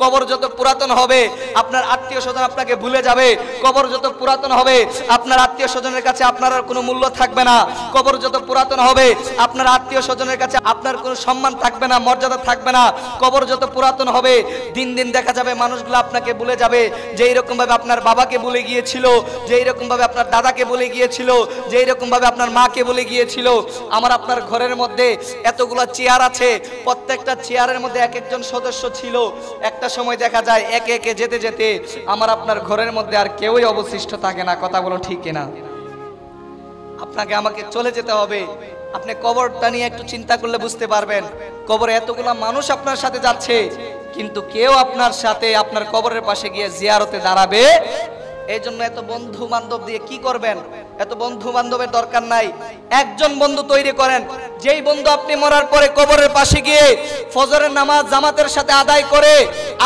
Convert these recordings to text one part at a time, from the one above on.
কবর যত পুরাতন হবে আপনার আত্মীয় স্বজন আপনাকে ভুলে যাবে। কবর যত পুরাতন হবে আপনার আত্মীয় স্বজনের কাছে আপনার আর কোনো মূল্য থাকবে না। কবর যত পুরাতন হবে আপনার আত্মীয় স্বজনের কাছে আপনার কোনো সম্মান থাকবে না, মর্যাদা থাকবে না। কবর যত পুরাতন হবে দিন দিন দেখা যাবে মানুষগুলো আপনাকে ভুলে যাবে। যে এইরকম ভাবে আপনার বাবাকে ভুলে গিয়েছিল, যে এইরকম ভাবে আপনার দাদাকে ভুলে গিয়েছিল, যে এইরকম ভাবে আপনার মাকে ভুলে গিয়েছিল। আমার আপনার ঘরের মধ্যে এতগুলো চেয়ার আছে, প্রত্যেকটা চেয়ারের মধ্যে এক একজন সদস্য ছিল। একটা সময় দেখা যায় একে একে যেতে যেতে আমার আপনার ঘরের মধ্যে আর কেউই অবশিষ্ট থাকে না। কথা বলো ঠিক কিনা? আপনাকে আমাকে চলে যেতে হবে। আপনি কবরটা নিয়ে একটু চিন্তা করলে বুঝতে পারবেন, কবরে এতগুলা মানুষ আপনার সাথে যাচ্ছে কিন্তু কেউ আপনার সাথে আপনার কবরের পাশে গিয়ে জিয়ারতে দাঁড়াবে। এই জন্য এত বন্ধু বান্ধব দিয়ে কি করবেন? এত বন্ধু বান্ধবের দরকার নাই। একজন বন্ধু তৈরি করেন, যেই বন্ধু আপনি মরার পরে কবরের পাশে গিয়ে ফজরের নামাজ জামাতের সাথে আদায় করে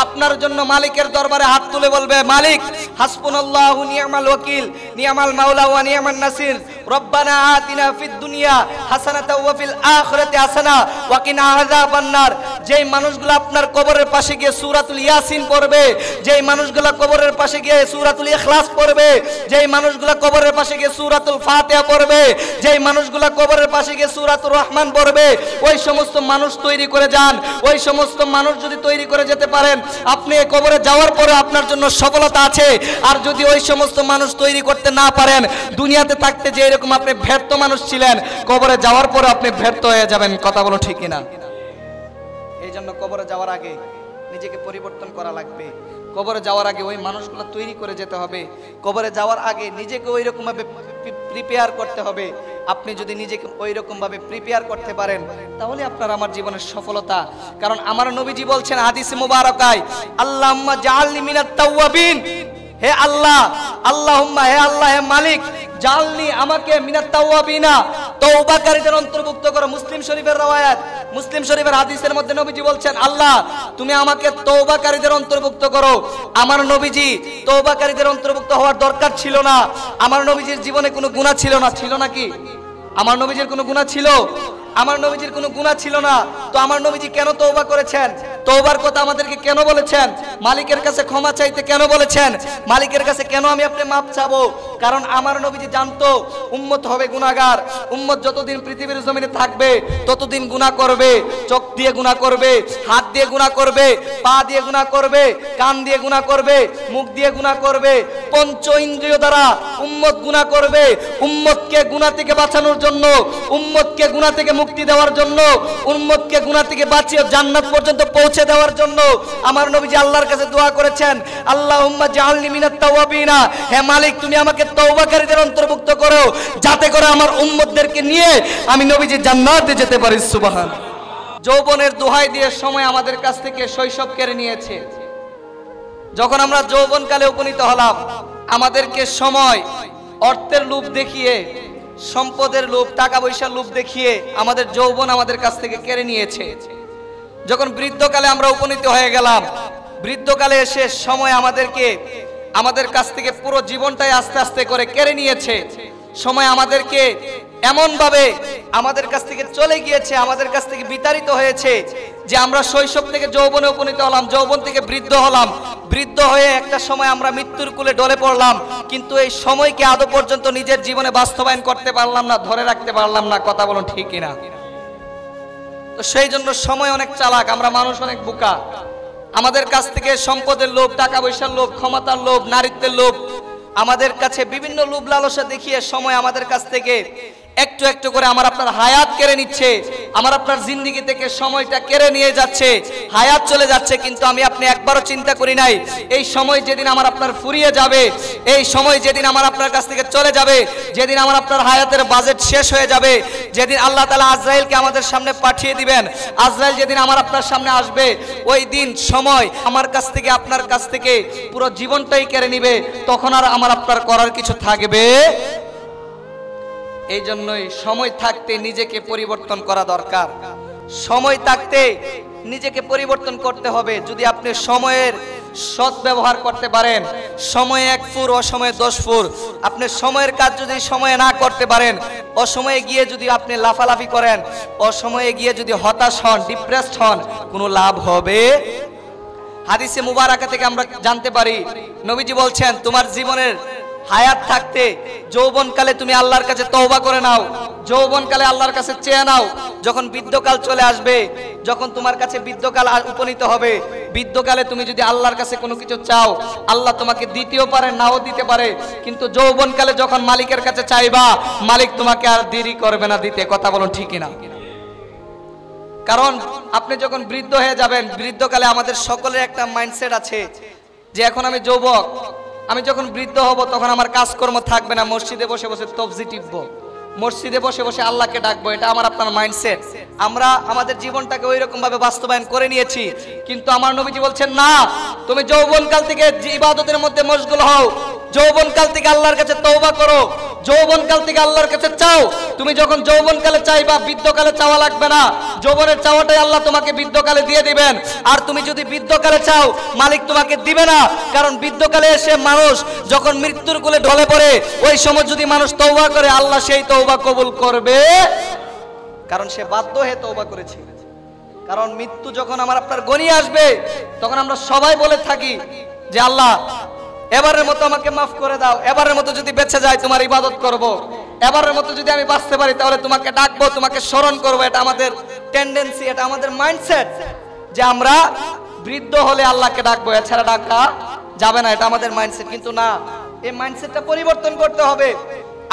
আপনার জন্য মালিকের দরবারে হাত তুলে বলবে, মালিক হাসবুনাল্লাহু নি'মাল ওয়াকিল নি'মাল মাওলা ওয়া নি'মান নাসির রব্বানা আতিনা ফিদ দুনিয়া হাসানাতাও ওয়া ফিল আখিরাতি হাসানা ওয়া কিনা আযাবান নার। যেই মানুষগুলো আপনার কবরের পাশে গিয়ে সূরাতুল ইয়াসিন পড়বে, যেই মানুষগুলো কবরের পাশে গিয়ে সূরাতুল ইখলাস পড়বে, যেই মানুষগুলো কবরের পাশে গিয়ে সূরাতুল ফাতিহা পড়বে, যেই মানুষগুলো কবরের পাশে গিয়ে সূরাতুর রহমান পড়বে, ওই সমস্ত মানুষ তৈরি করে যান। ওই সমস্ত মানুষ যদি তৈরি করে যেতে পারেন আপনি কবরে যাওয়ার পরে আপনার জন্য সফলতা আছে। আর যদি ওই সমস্ত মানুষ তৈরি করতে না পারেন, দুনিয়াতে থাকতে যে এরকম আপনি ব্যর্থ মানুষ ছিলেন, কবরে যাওয়ার পরে আপনি ব্যর্থ হয়ে যাবেন। কথা বলো ঠিক কিনা? এই জন্য কবরে যাওয়ার আগে নিজেকে পরিবর্তন করা লাগবে। কবরে যাওয়ার আগে ওই মানুষগুলো তৈরি করে যেতে হবে। কবরে যাওয়ার আগে নিজেকে ওই রকম ভাবে প্রিপেয়ার করতে হবে। আপনি যদি নিজেকে ওই রকম ভাবে প্রিপেয়ার করতে পারেন তাহলে আপনার আমার জীবনের সফলতা। কারণ আমার নবীজি বলছেন হাদিসে মুবারাকায়, আল্লাহুম্মা জাআলনি মিনাত তাওয়াবিন, হে আল্লাহ, আল্লাহুম্মা, হে আল্লাহ, হে মালিক, জাআলনি, আমাকে মিনাত তাওয়াবিনা, তওবাকারীদের অন্তর্ভুক্ত করো। মুসলিম শরীফের রওয়ায়াত, মুসলিম শরীফের হাদিসের মধ্যে নবীজি বলছেন, আল্লাহ তুমি আমাকে তওবাকারীদের অন্তর্ভুক্ত করো। আমার নবীজি তওবাকারীদের অন্তর্ভুক্ত হওয়ার দরকার ছিল না। আমার নবীজির জীবনে কোনো গুনাহ ছিল না। ছিল নাকি? আমার নবীজির কোনো গুনাহ ছিল? আমার নবীজির কোনো গুনাহ ছিল না। তো আমার নবীজি কেন তওবা করেছেন? তওবার কথা আমাদেরকে কেন বলেছেন? মালিকের কাছে ক্ষমা চাইতে কেন বলেছেন? মালিকের কাছে কেন আমি আপনি মাপ চাবো? কারণ আমার নবীজি জানতো উম্মত হবে গুনাহগার। উম্মত যতদিন পৃথিবীর জমিনে থাকবে ততদিন গুনাহ করবে। চোখ দিয়ে গুনাহ করবে, হাত দিয়ে গুনাহ করবে, পা দিয়ে গুনাহ করবে, কান দিয়ে গুনাহ করবে, মুখ দিয়ে গুনাহ করবে, পঞ্চ ইন্দ্রিয় দ্বারা উম্মত গুনাহ করবে। উম্মতকে গুনাহ থেকে বাঁচানোর জন্য, উম্মতকে গুনাহ থেকে মুক্তি দেওয়ার জন্য, উম্মতকে গুনাহ থেকে বাঁচিয়ে জান্নাত পর্যন্ত পৌঁছে দেওয়ার জন্য আমার নবীজি আল্লাহর কাছে দোয়া করেছেন, আল্লাহুম্মা জাআলনি মিনাত তাওয়াবিনা, হে মালিক তুমি আমাকে তওবাকারীদের অন্তর্ভুক্ত করো, যাতে করে আমার উম্মতদেরকে নিয়ে আমি নবীজি জান্নাতে যেতে পারি। সুবহানাল্লাহ। যৌবনের দোহাই দিয়ে সময় আমাদের কাছ থেকে শৈশব কেড়ে নিয়েছে। যখন আমরা যৌবনকালে উপনীত হলাম আমাদেরকে সময় অর্থের লোভ দেখিয়ে, সম্পদের লোভ, টাকা পয়সার লোভ দেখিয়ে আমাদের যৌবন আমাদের কাছ থেকে কেড়ে নিয়েছে। যখন বৃদ্ধকালে আমরা উপনীত হয়ে গেলাম, বৃদ্ধকালে এসে সময় আমাদের কাছ থেকে পুরো জীবনটাই আস্তে আস্তে করে কেড়ে নিয়েছে। সময় আমাদেরকে এমন ভাবে আমাদের কাছ থেকে চলে গিয়েছে, আমাদের কাছ থেকে বিতাড়িত হয়েছে যে আমরা শৈশব থেকে যৌবনে উপনীত হলাম, যৌবন থেকে বৃদ্ধ হলাম, বৃদ্ধ হয়ে একটা সময় আমরা মৃত্যুর কোলে ঢলে পড়লাম। কিন্তু এই সময়কে আদৌ পর্যন্ত নিজের জীবনে বাস্তবায়ন করতে পারলাম না, ধরে রাখতে পারলাম না। কথা বলুন ঠিক কিনা? তো সেই জন্য সময় অনেক চালাক, আমরা মানুষ অনেক বোকা। আমাদের কাছ থেকে সম্পদের লোভ, টাকা পয়সার লোভ, ক্ষমতার লোভ, নারীত্বের লোভ, আমাদের কাছে বিভিন্ন লোভ লালসা দেখিয়ে সময় আমাদের কাছ থেকে একটু একটু করে আমার আপনার হায়াত কেড়ে নিচ্ছে। আমার আপনার জিন্দেগি থেকে সময়টা কেড়ে নিয়ে যাচ্ছে, হায়াত চলে যাচ্ছে। কিন্তু আমি আপনি একবারও চিন্তা করি নাই এই সময় যেদিন আমার আপনার ফুরিয়ে যাবে, এই সময় যেদিন আমার আপনার কাছ থেকে চলে যাবে, যেদিন আমার আপনার হায়াতের বাজেট শেষ হয়ে যাবে, যেদিন আল্লাহ তাআলা আজরাইলকে আমাদের সামনে পাঠিয়ে দিবেন, আজরাইল যেদিন আমার আপনার সামনে আসবে, ওই দিন সময় আমার কাছ থেকে আপনার কাছ থেকে পুরো জীবনটাই কেড়ে নিবে। তখন আর আমার আপনার করার কিছু থাকবে। এই জন্যই সময় থাকতে নিজেকে পরিবর্তন করা দরকার। সময় থাকতে নিজেকে পরিবর্তন করতে হবে। যদি আপনি সময়ের সৎ ব্যবহার করতে পারেন, সময়ে 1 ফুর অসময়ে 10 ফুর, আপনি সময়ের কাজ যদি সময়ে না করতে পারেন, অসময়ে গিয়ে যদি আপনি লাফালাফি করেন, অসময়ে গিয়ে যদি হতাশ হন, ডিপ্রেসড হন, কোনো লাভ হবে? হাদিসে মুবারাকা থেকে আমরা জানতে পারি, নবীজি বলছেন তোমার জীবনের হায়াত থাকতে যৌবনকালে তুমি আল্লাহর কাছে তওবা করে নাও, যৌবনকালে আল্লাহর কাছে চেয়ে নাও। যখন বৃদ্ধকাল চলে আসবে, যখন তোমার কাছে বৃদ্ধকাল উপনীত হবে, বৃদ্ধকালে তুমি যদি আল্লাহর কাছে কোনো কিছু চাও, আল্লাহ তোমাকে দিতেও পারে, নাও দিতে পারে, কিন্তু যৌবনকালে যখন মালিকের কাছে চাইবা, মালিক তোমাকে আর দেরি করবে না দিতে। কথা বলুন ঠিক কিনা? কারণ আপনি যখন বৃদ্ধ হয়ে যাবেন, বৃদ্ধকালে আমাদের সকলের একটা মাইন্ডসেট আছে যে এখন আমি যুবক, আমি যখন বৃদ্ধ হব তখন আমার কাজকর্ম থাকবে না, মসজিদে বসে বসে তফজি টিপবো, মসজিদে বসে বসে আল্লাহকে ডাকবো, এটা আমার আপনার মাইন্ডসেট। আমরা আমাদের জীবনটাকে ওই রকম ভাবে বাস্তবায়ন করে নিয়েছি, কিন্তু আমার নবীজি বলছেন না, তুমি যৌবনকাল থেকে ইবাদতের মধ্যে মশগুল হও, যৌবনকাল থেকে আল্লাহর কাছে তওবা করো, যৌবনকাল থেকে আল্লাহর কাছে চাও। তুমি যখন যৌবনকালে চাইবা, বৃদ্ধকালে চাওয়া লাগবে না, যৌবনের চাওয়াটাই আল্লাহ তোমাকে বৃদ্ধকালে দিয়ে দিবেন। আর তুমি যদি বৃদ্ধকালে চাও, মালিক তোমাকে দিবে না, কারণ বৃদ্ধকালে এসে মানুষ যখন মৃত্যুর কোলে ঢলে পড়ে, ওই সময় যদি মানুষ তওবা করে, আল্লাহ সেই তওবা কবুল করবে, কারণ সে বাধ্য হয়ে তওবা করেছে। কারণ মৃত্যু যখন আমার আপনার গনিয়ে আসবে, তখন আমরা সবাই বলে থাকি যে আল্লাহ এবারের মতো আমাকে মাফ করে দাও, এবারের মতো যদি বেঁচে যায় তোমার ইবাদত করব, এবারের মতো যদি আমি বাঁচতে পারি তাহলে তোমাকে ডাকবো, তোমাকে স্মরণ করবো। এটা আমাদের টেন্ডেন্সি, এটা আমাদের মাইন্ডসেট যে আমরা বৃদ্ধ হলে আল্লাহকে ডাকবো, এছাড়া ডাকা যাবে না, এটা আমাদের মাইন্ডসেট। কিন্তু না, এই মাইন্ডসেটটা পরিবর্তন করতে হবে।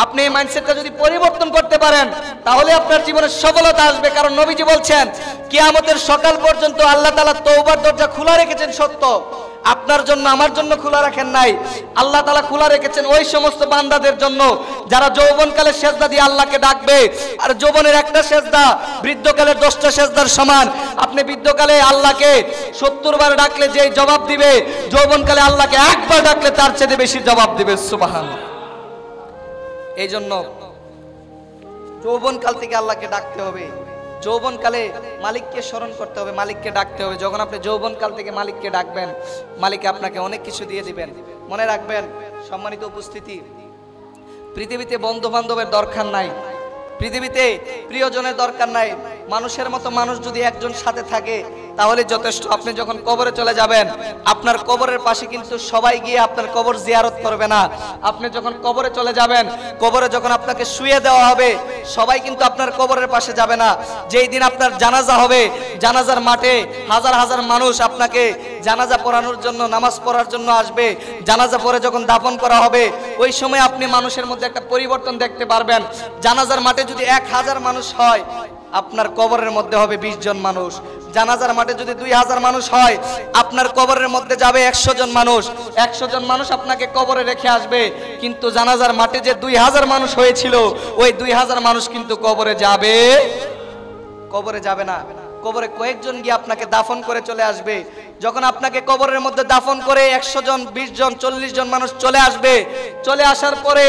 আপনি এই মাইন্ডসেটটা যদি পরিবর্তন করতে পারেন, তাহলে আপনার জীবনে সফলতা আসবে। কারণ নবীজি বলছেন কিয়ামতের সকাল পর্যন্ত আল্লাহ তাআলা তওবার দরজা খোলা রেখেছেন, সত্য, আপনার জন্য আমার জন্য খোলা রাখেন নাই। আল্লাহ তাআলা খোলা রেখেছেন ওই সমস্ত বান্দাদের জন্য যারা যৌবনকালে সেজদা দিয়ে আল্লাহকে ডাকবে। আর যৌবনের একটা সেজদা বৃদ্ধকালের 10টা সেজদার সমান। আপনি বৃদ্ধকালে আল্লাহকে 70 বার ডাকলে যে জবাব দিবে, যৌবনকালে আল্লাহকে একবার ডাকলে তার চেয়ে বেশি জবাব দিবে। সুবহানাল্লাহ। এই জন্য যৌবনকাল থেকে আল্লাহকে ডাকতে হবে, যৌবনকালে মালিককে স্মরণ করতে হবে, মালিককে ডাকতে হবে। যখন আপনি যৌবনকাল থেকে মালিককে ডাকবেন, মালিক আপনাকে অনেক কিছু দিয়ে দিবেন। মনে রাখবেন সম্মানিত উপস্থিতি, পৃথিবীতে বন্ধু বান্ধবের দরকার নাই, পৃথিবীতে প্রিয়জনের দরকার নাই। মানুষের মতো মানুষ যদি একজন সাথে থাকে তাহলে যথেষ্ট। আপনি যখন কবরে চলে যাবেন, আপনার কবরের পাশে কিন্তু সবাই গিয়ে আপনার কবর জিয়ারত করবে না। আপনি যখন কবরে চলে যাবেন, কবরে যখন আপনাকে শুয়ে দেওয়া হবে, সবাই কিন্তু আপনার কবরের পাশে যাবে না। যেই দিন আপনার জানাজা হবে, জানাজার মাঠে হাজার হাজার মানুষ আপনাকে জানাজা পড়ানোর জন্য, নামাজ পড়ার জন্য আসবে। জানাজা পড়ে যখন দাফন করা হবে, ওই সময় আপনি মানুষের মধ্যে একটা পরিবর্তন দেখতে পারবেন। জানাজার মাঠে যদি 1000 মানুষ হয়, আপনার কবরের মধ্যে হবে 20 জন মানুষ। জানাজার মাঠে যদি 2000 মানুষ হয়, আপনার কবরের মধ্যে যাবে 100 জন মানুষ। 100 জন মানুষ আপনাকে কবরে রেখে আসবে, কিন্তু জানাজার মাঠে যে 2000 মানুষ হয়েছিল, ওই 2000 মানুষ কিন্তু কবরে যাবে না। কবরে কয়েকজন গিয়ে আপনাকে দাফন করে চলে আসবে। যখন আপনাকে কবরের মধ্যে দাফন করে 100 জন, 20 জন, 40 জন মানুষ চলে আসবে, চলে আসার পরে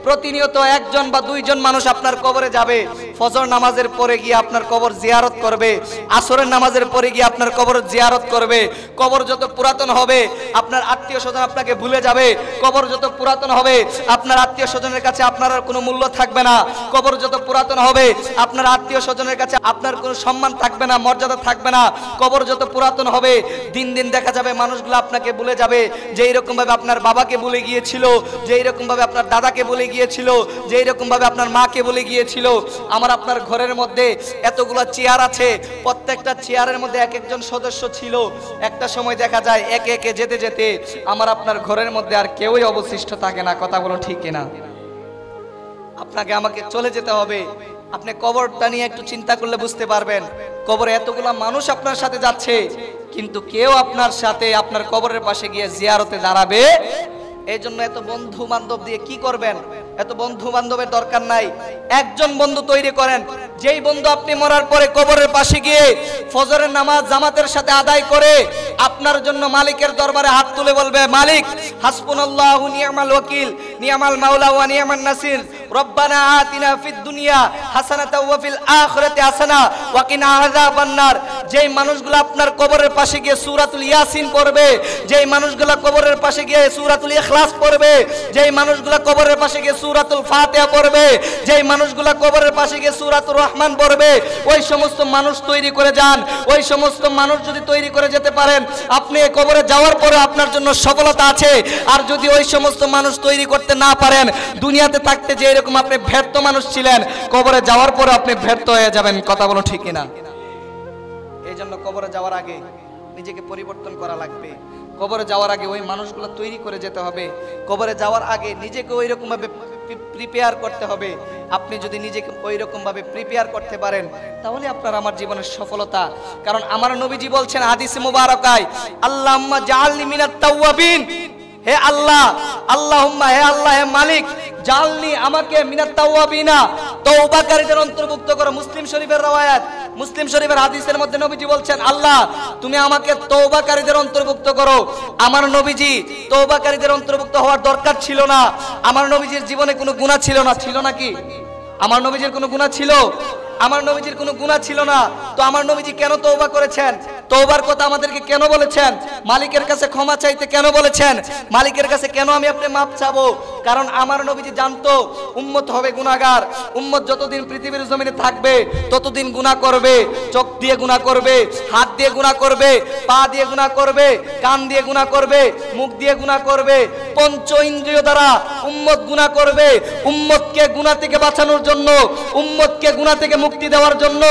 প্রতিনিয়ত 1 জন বা 2 জন মানুষ আপনার কবরে যাবে। ফজর নামাজের পরে গিয়ে আপনার কবর জিয়ারত করবে, আসরের নামাজের পরে গিয়ে আপনার কবর জিয়ারত করবে। কবর যত পুরাতন হবে, আপনার আত্মীয় স্বজন আপনাকে ভুলে যাবে। কবর যত পুরাতন হবে, আপনার আত্মীয় স্বজনের কাছে আপনার আর কোনো মূল্য থাকবে না। কবর যত পুরাতন হবে, আপনার আত্মীয় স্বজনের কাছে আপনার কোনো সম্মান থাকবে না, মর্যাদা থাকবে না। কবর যত পুরাতন হবে, দিন দিন দেখা যাবে মানুষগুলো আপনাকে ভুলে যাবে। যে এইরকম ভাবে আপনার বাবাকে ভুলে গিয়েছিল, যে এইরকম ভাবে আপনার দাদাকে ভুলে গিয়েছিল, যে এইরকম ভাবে আপনার মাকে ভুলে গিয়েছিল। আমার আপনার ঘরের মধ্যে এতগুলো চেয়ার আছে, প্রত্যেকটা চেয়ারের মধ্যে এক একজন সদস্য ছিল। একটা সময় দেখা যায় একে একে যেতে যেতে আমার আপনার ঘরের মধ্যে আর কেউই অবশিষ্ট থাকে না। কথা বলো ঠিক কিনা? আপনাকে আমাকে চলে যেতে হবে। আপনি কবরটা নিয়ে একটু চিন্তা করলে বুঝতে পারবেন, কবরে এতগুলা মানুষ আপনার সাথে যাচ্ছে, কিন্তু কেউ আপনার সাথে আপনার কবরের পাশে গিয়ে জিয়ারতে দাঁড়াবে। এই জন্য এত বন্ধু বান্ধব দিয়ে কি করবেন? এত বন্ধু বান্ধবের দরকার নাই। একজন বন্ধু তৈরি করেন, যেই বন্ধু আপনি মরার পরে কবরের পাশে গিয়ে ফজরের নামাজ জামাতের সাথে আদায় করে আপনার জন্য মালিকের দরবারে হাত তুলে বলবে, মালিক হাসবুনাল্লাহু নি'মাল ওয়াকিল, নি'মাল মাওলা ওয়া নি'মান নাসির, রব্বানা আতিনা ফিদ দুনিয়া হাসানাতাও ওয়া ফিল আখিরাতি হাসানা ওয়া কিনা আযাবান নার। যেই মানুষগুলো আপনার কবরের পাশে গিয়ে সূরাতুল ইয়াসিন পড়বে, যেই মানুষগুলো কবরের পাশে গিয়ে সূরাতুল ইখলাস পড়বে, যেই মানুষগুলো কবরের পাশে গিয়ে সূরাতুল ফাতিহা পড়বে, যেই মানুষগুলো কবরের পাশে গিয়ে সূরাতুর রহমান পড়বে, ওই সমস্ত মানুষ তৈরি করে যান। ওই সমস্ত মানুষ যদি তৈরি করে যেতে পারেন, আপনি কবরে যাওয়ার পরে আপনার জন্য সফলতা আছে। আর যদি ওই সমস্ত মানুষ তৈরি করতে না পারেন, দুনিয়াতে থাকতে যে এরকম আপনি ব্যর্থ মানুষ ছিলেন, কবরে যাওয়ার পরে আপনি ব্যর্থ হয়ে যাবেন। কথা বলো ঠিক কিনা? এই জন্য কবরে যাওয়ার আগে নিজেকে পরিবর্তন করা লাগবে। কবরে যাওয়ার আগে ওই মানুষগুলো তৈরি করে যেতে হবে। কবরে যাওয়ার আগে নিজেকে ওই রকম ভাবে প্রিপেয়ার করতে হবে। আপনি যদি নিজেকে ওই রকম ভাবে প্রিপেয়ার করতে পারেন, তাহলে আপনার আমার জীবনের সফলতা। কারণ আমার নবীজি বলছেন হাদিসে মুবারাকায়, আল্লাহুম্মা জাআলনি মিনাত তাওয়াবিন, হে আল্লাহ, আল্লাহুম্মা, হে আল্লাহ, হে মালিক, জাআলনি, আমাকে মিনাত তাওয়াবিনা, তওবাকারীদের অন্তর্ভুক্ত করো। মুসলিম শরীফের রওয়ায়াত, মুসলিম শরীফের হাদিসের মধ্যে নবীজি বলছেন, আল্লাহ তুমি আমাকে তওবাকারীদের অন্তর্ভুক্ত করো। আমার নবীজি তওবাকারীদের অন্তর্ভুক্ত হওয়ার দরকার ছিল না। আমার নবীজির জীবনে কোনো গুনাহ ছিল না। ছিল নাকি? আমার নবীজির কোনো গুনাহ ছিল? আমার নবীজির কোনো গুনাহ ছিল না। তো আমার নবীজি কেন তওবা করেছেন? তওবার কথা আমাদেরকে কেন বলেছেন? মালিকের কাছে ক্ষমা চাইতে কেন বলেছেন? মালিকের কাছে কেন আমি আপনি মাপ চাবো? কারণ আমার নবীজি জানতো উম্মত হবে গুনাহগার। উম্মত যতদিন পৃথিবীর জমিনে থাকবে ততদিন গুনাহ করবে। চোখ দিয়ে গুনাহ করবে, হাত দিয়ে গুনাহ করবে, পা দিয়ে গুনাহ করবে, কান দিয়ে গুনাহ করবে, মুখ দিয়ে গুনাহ করবে, পঞ্চ ইন্দ্রিয় দ্বারা উম্মত গুনাহ করবে। উম্মতকে গুনাহ থেকে বাঁচানোর জন্য, উম্মতকে গুনাহ থেকে মুক্তি দেওয়ার জন্য,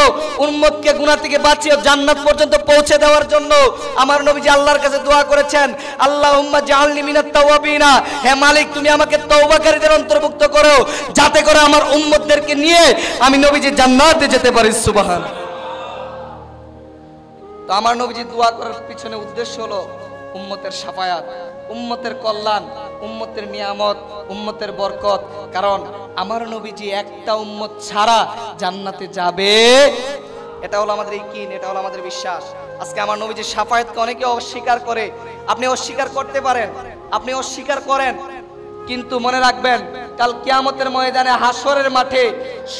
উম্মতকে গুনাহ থেকে বাঁচিয়ে জান্নাত পর্যন্ত পৌঁছে দেওয়ার জন্য আমার নবীজি আল্লাহর কাছে দোয়া করেছেন, আল্লাহুম্মা জাআলনি মিনাত তাওয়াবিনা, হে মালিক তুমি আমাকে তওবাকারীদের অন্তর্ভুক্ত করো, যাতে করে আমার উম্মতদেরকে নিয়ে আমি নবীজি জান্নাতে যেতে পারি। সুবহানাল্লাহ। তো আমার নবীজি দোয়া করার পিছনে উদ্দেশ্য হলো উম্মতের শাফায়াত, উম্মতের কল্যাণ, উম্মতের নিয়ামত, উম্মতের বরকত। কারণ আমার নবীজি একটা উম্মত ছাড়া জান্নাতে যাবে, এটা হলো আমাদের ইয়াকিন, এটা হলো আমাদের বিশ্বাস। আজকে আমার নবীজির শাফায়াতকে অনেকে অস্বীকার করে। আপনি অস্বীকার করতে পারেন, আপনি অস্বীকার করেন, কিন্তু মনে রাখবেন কাল কিয়ামতের ময়দানে হাসরের মাঠে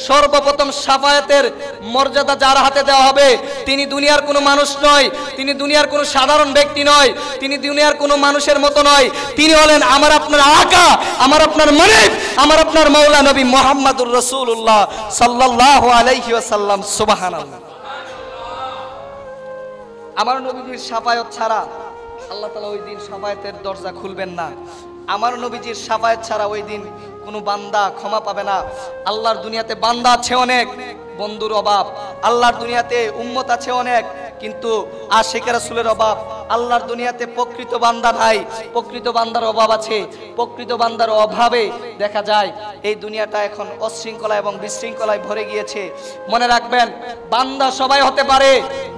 সর্বপ্রথম শাফায়াতের মর্যাদা যার হাতে দেওয়া হবে, তিনি দুনিয়ার কোনো মানুষ নয়, তিনি দুনিয়ার কোনো সাধারণ ব্যক্তি নয়, তিনি দুনিয়ার কোনো মানুষের মতো নয়। তিনি হলেন আমার আপনার আকা, আমার আপনার মালিক, আমার আপনার মাওলা নবী মুহাম্মদুর রাসূলুল্লাহ সাল্লাল্লাহু আলাইহি ওয়াসাল্লাম। সুবহানাল্লাহ। আমার নবীজির শাফায়াত ছাড়া আল্লাহ তাআলা ওই দিন শাফায়াতের দরজা খুলবেন না। আমার নবীজির শাফায়াত ছাড়া ওই দিন কোনো বান্দা ক্ষমা পাবে না। আল্লাহর দুনিয়াতে বান্দা আছে অনেক, বন্ধুর অভাব। আল্লাহর দুনিয়াতে উম্মত আছে অনেক, কিন্তু আশিক রাসূলের অভাব। আল্লাহর দুনিয়াতে প্রকৃত বান্দা নাই, প্রকৃত বান্দার অভাব আছে। প্রকৃত বান্দার অভাবে দেখা যায় এই দুনিয়াটা এখন অশৃঙ্খলা এবং বিশৃঙ্খলায় ভরে গিয়েছে। মনে রাখবেন, বান্দা সবাই হতে পারে,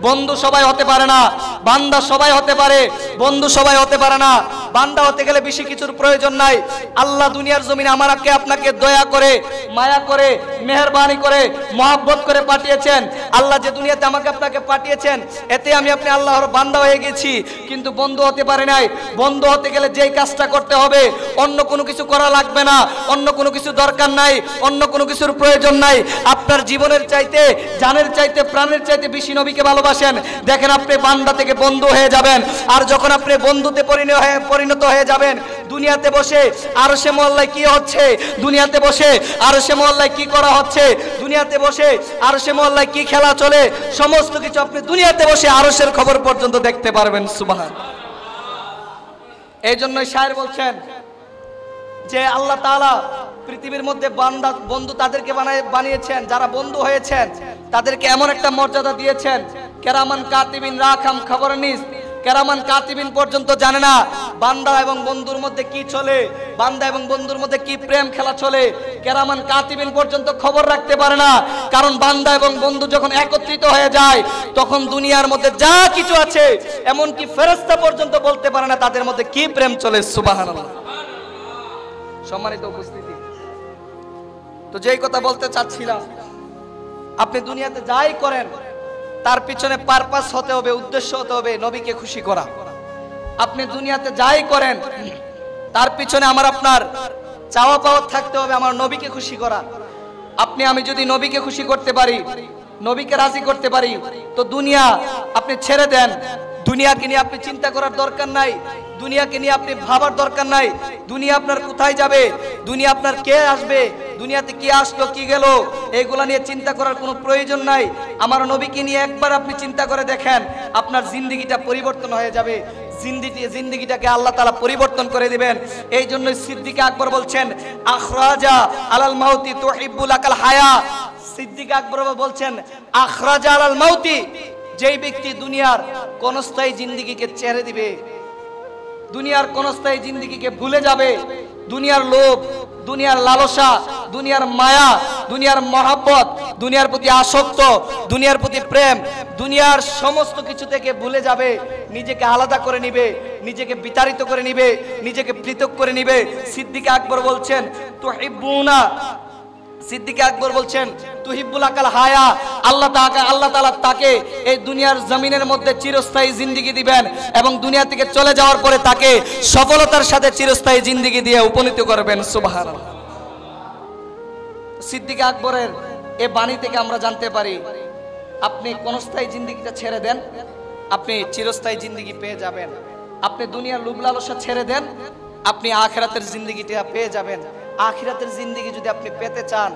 বন্ধু সবাই হতে পারে না। বান্দা সবাই হতে পারে, বন্ধু সবাই হতে পারে না। বান্দা হতে গেলে বেশি কিছুর প্রয়োজন নাই। আল্লাহ দুনিয়ার জমিনে আমাকে আপনাকে দয়া করে, মায়া করে, মেহেরবানি করে, মহব্বত করে পাঠিয়েছেন। আল্লাহ যে দুনিয়াতে আমাকে আপনাকে পাঠিয়েছেন, এতে আমি আপনি আল্লাহর বান্দা হয়ে গেছি, কিন্তু বন্ধু হতে পারে নাই। বন্ধু হতে গেলে যেই কাজটা করতে হবে, অন্য কোনো কিছু করা লাগবে না, অন্য কোনো কিছু দরকার নাই, অন্য কোনো কিছুর প্রয়োজন নাই। আপনার জীবনের চাইতে, জানের চাইতে, প্রাণের চাইতে বেশি নবীকে ভালোবাসেন, দেখেন আপনি বান্দা থেকে বন্ধু হয়ে যাবেন। আর যখন আপনি বন্ধুতে পরিণত হয়ে যাবেন, দুনিয়াতে বসে আরশে মহল্লায় কি হচ্ছে, দুনিয়াতে বসে আরশে মহল্লায় কি করা হচ্ছে, দুনিয়াতে বসে আরশে মহল্লায় কি খেলা চলে, সমস্ত কিছু আপনি দুনিয়াতে বসে আরশের খবর পর্যন্ত দেখতে পারবেন। সুবহানাল্লাহ। এই জন্যই শায়ের বলছেন যে আল্লাহ তাআলা পৃথিবীর মধ্যে বান্দা, বন্ধু তাদেরকে বানিয়েছেন, যারা বন্ধু হয়েছেন তাদেরকে এমন একটা মর্যাদা দিয়েছেন, কেরামান কাতিবিন রাখাম খবরনিস। কেরামান কাতিবিন পর্যন্ত জানে না বান্দা এবং বন্ধুর মধ্যে কি চলে, বান্দা এবং বন্ধুর মধ্যে কি প্রেম খেলা চলে। কেরামান কাতিবিন পর্যন্ত খবর রাখতে পারে না, কারণ বান্দা এবং বন্ধু যখন একত্রিত হয়ে যায়, তখন দুনিয়ার মধ্যে যা কিছু আছে, এমনকি ফেরেশতা পর্যন্ত বলতে পারে না তাদের মধ্যে কি প্রেম চলে। সুবহানাল্লাহ। সম্মানিত উপস্থিতি, তো যেই কথা বলতে চাচ্ছিলাম, আপনি দুনিয়াতে যাই করেন তার পিছনে পারপাস হতে হবে, উদ্দেশ্য হতে হবে নবীকে খুশি করা। আপনি দুনিয়াতে যাই করেন তার পিছনে আমার আপনার চাওয়া পাওয়া থাকতে হবে আমার নবীকে খুশি করা। আপনি আমি যদি নবীকে খুশি করতে পারি, নবীকে রাজি করতে পারি, তো দুনিয়া আপনি ছেড়ে দেন। দুনিয়াকে নিয়ে আপনি চিন্তা করার দরকার নাই, দুনিয়াকে নিয়ে আপনি ভাবার দরকার নাই। দুনিয়া আপনার কোথায় যাবে, দুনিয়া আপনার কে আসবে, দুনিয়াতে কি আসলো কি গেল, এইগুলা নিয়ে চিন্তা করার কোনো প্রয়োজন নাই। আমার নবীকে নিয়ে একবার আপনি চিন্তা করে দেখেন, আপনার জিন্দেগিটা পরিবর্তন হয়ে যাবে। জিন্দেগিটাকে আল্লাহ তাআলা পরিবর্তন করে দিবেন। এই জন্য সিদ্দিক আকবর বলছেন, আখরাজা আলাল মাউতি তুহিব্বুল আকাল হায়া। সিদ্দিক আকবর বলছেন, আখরাজা আলাল মাউতি, যেই ব্যক্তি দুনিয়ার ক্ষণস্থায়ী জিন্দেগিকে ছেড়ে দিবে, দুনিয়ার ক্ষণস্থায়ী জিন্দেগিকে ভুলে যাবে, দুনিয়ার লোভ, দুনিয়ার লালসা, দুনিয়ার মায়া, দুনিয়ার মহব্বত, দুনিয়ার প্রতি আসক্ত, দুনিয়ার প্রতি প্রেম, দুনিয়ার সমস্ত কিছু থেকে ভুলে যাবে, নিজেকে আলাদা করে নিবে, নিজেকে বিতাড়িত করে নিবে, নিজেকে পৃথক করে নিবে। সিদ্দিক আকবর বলছেন, তুহিব্বুনা, সিদ্দিক আকবর বলছেন, তুহিব্বুল আকাল হায়া, আল্লাহ তাআলা তাকে এই দুনিয়ার জমিনের মধ্যে চিরস্থায়ী জিন্দেগি দিবেন এবং দুনিয়া থেকে চলে যাওয়ার পরে তাকে সফলতার সাথে চিরস্থায়ী জিন্দেগি দিয়ে উপনীত করবেন। সুবহানাল্লাহ। সিদ্দিক আকবরের এই বাণী থেকে আমরা জানতে পারি, আপনি ক্ষণস্থায়ী জিন্দেগিটা ছেড়ে দেন, আপনি চিরস্থায়ী জিন্দেগি পেয়ে যাবেন। আপনি দুনিয়ার লোভ লালসা ছেড়ে দেন, আপনি আখিরাতের জিন্দেগিটা পেয়ে যাবেন। আখিরাতের জিন্দেগি যদি আপনি পেতে চান,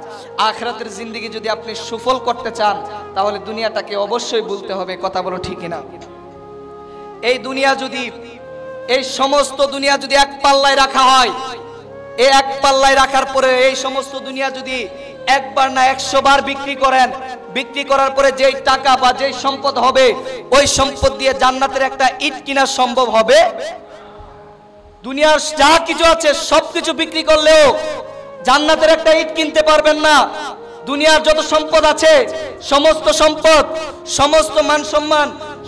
আখিরাতের জিন্দেগি যদি আপনি সফল করতে চান, তাহলে দুনিয়াটাকে অবশ্যই ভুলতে হবে। কথা বলো ঠিক কিনা? এই দুনিয়া যদি, এই সমস্ত দুনিয়া যদি এক পাল্লায় রাখা হয়, এই এক পাল্লায় রাখার পরে এই সমস্ত দুনিয়া যদি একবার না 100 বার বিক্রি করেন, বিক্রি করার পরে যেই টাকা বা যেই সম্পদ হবে, ওই সম্পদ দিয়ে জান্নাতের একটা ইট কিনা সম্ভব হবে? দুনিয়ার যা কিছু আছে সবকিছু বিক্রি করলেও জান্নাতের একটা ইট কিনতে পারবেন না। দুনিয়ার যত সম্পদ আছে, সমস্ত সম্পদ, সমস্ত মান সম্মান,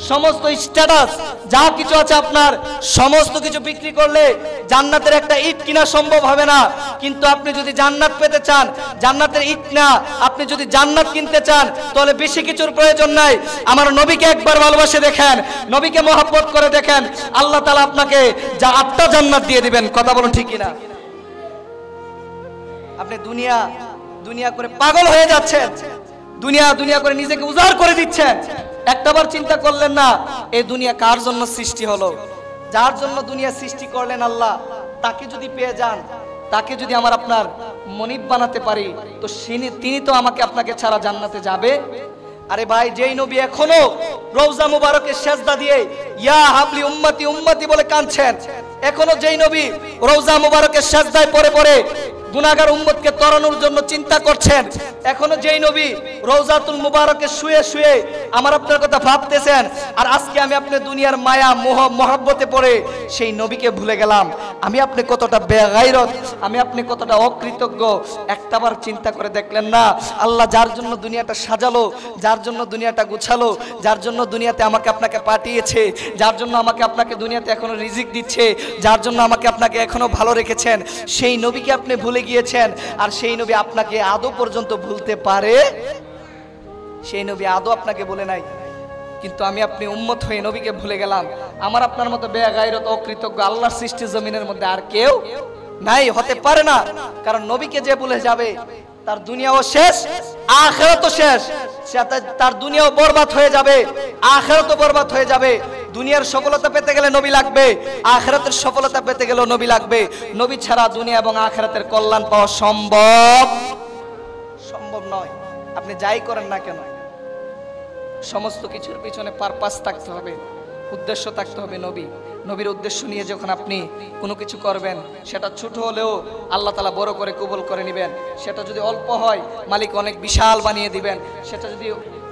সমস্ত স্ট্যাটাস, যা কিছু আছে আপনার, সমস্ত কিছু বিক্রি করলে জান্নাতের একটা ইট কিনা সম্ভব হবে না। কিন্তু আপনি যদি জান্নাত পেতে চান, জান্নাতের ইট না, আপনি যদি জান্নাত কিনতে চান, তাহলে বেশি কিছুর প্রয়োজন নাই। আমার নবীকে একবার ভালোবাসে দেখেন, নবীকে মহব্বত করে দেখেন, আল্লাহ তাআলা আপনাকে যা 8টা জান্নাত দিয়ে দিবেন। কথা বলুন ঠিক কিনা? আপনি দুনিয়া করে পাগল হয়ে যাচ্ছেন, দুনিয়া করে নিজেকে উজাড় করে দিচ্ছেন। একটাবার চিন্তা করলেন না, এই দুনিয়া কার জন্য সৃষ্টি হলো? যার জন্য দুনিয়া সৃষ্টি করলেন আল্লাহ, তাকে যদি পেয়ে যান, তাকে যদি আমার আপনার মনিব বানাতে পারি, তো তিনি তো আমাকে আপনাকে ছাড়া জান্নাতে যাবে? আরে ভাই, যেই নবী এখনো রওজা মুবারকে সেজদা দিয়ে ইয়া হাবলি উম্মতি উম্মতি বলে কাঁদছেন, এখনো যেই নবী রওজা মুবারকে সেজদায় পড়ে পড়ে গুনাহগার উম্মতকে তরানোর জন্য চিন্তা করছেন, এখনো যেই নবী রওজাতুল মুবারকে শুয়ে শুয়ে আমার আপনার কথা ভাবতেছেন, আর আজকে আমি আপনি দুনিয়ার মায়া মহব্বতে পড়ে সেই নবীকে ভুলে গেলাম। আমি আপনি কতটা বেগাইরত, আমি আপনি কতটা অকৃতজ্ঞ, একটাবার চিন্তা করে দেখলেন না? আল্লাহ যার জন্য দুনিয়াটা সাজালো, যার জন্য দুনিয়াটা গুছালো, যার জন্য দুনিয়াতে আমাকে আপনাকে পাঠিয়েছে, যার জন্য আমাকে আপনাকে দুনিয়াতে এখনো রিজিক দিচ্ছে, যার জন্য আমাকে আপনাকে এখনো ভালো রেখেছেন, সেই নবীকে আপনি ভুলে গিয়েছেন। আর সেই নবী আপনাকে আদৌ পর্যন্ত ভুলতে পারে? সেই নবী আদৌ আপনাকে বলে নাই, কিন্তু আমি আপনি উম্মত হয়ে নবীকে ভুলে গেলাম। আমার আপনার মতো বেগাইরত অকৃতজ্ঞ আল্লাহর সৃষ্টি জমিনের মধ্যে আর কেউ নাই, হতে পারে না। কারণ নবীকে যে ভুলে যাবে, তার দুনিয়াও শেষ, আখিরাতও শেষ। তার দুনিয়াও বরবাদ হয়ে যাবে, আখিরাতও বরবাদ হয়ে যাবে। দুনিয়ার সফলতা পেতে গেলে নবী লাগবে, আখিরাতের সফলতা পেতে গেলেও নবী লাগবে। নবী ছাড়া দুনিয়া এবং আখিরাতের কল্যাণ পাওয়া সম্ভব নয়। আপনি যাই করেন না কেন, সমস্ত কিছুর পিছনে পারপাস থাকতে হবে, উদ্দেশ্য থাকতে হবে। নবীর উদ্দেশ্য নিয়ে যখন আপনি কোনো কিছু করবেন, সেটা ছোট হলেও আল্লাহ তাআলা বড় করে কবুল করে নেবেন। সেটা যদি অল্প হয়, মালিক অনেক বিশাল বানিয়ে দিবেন। সেটা যদি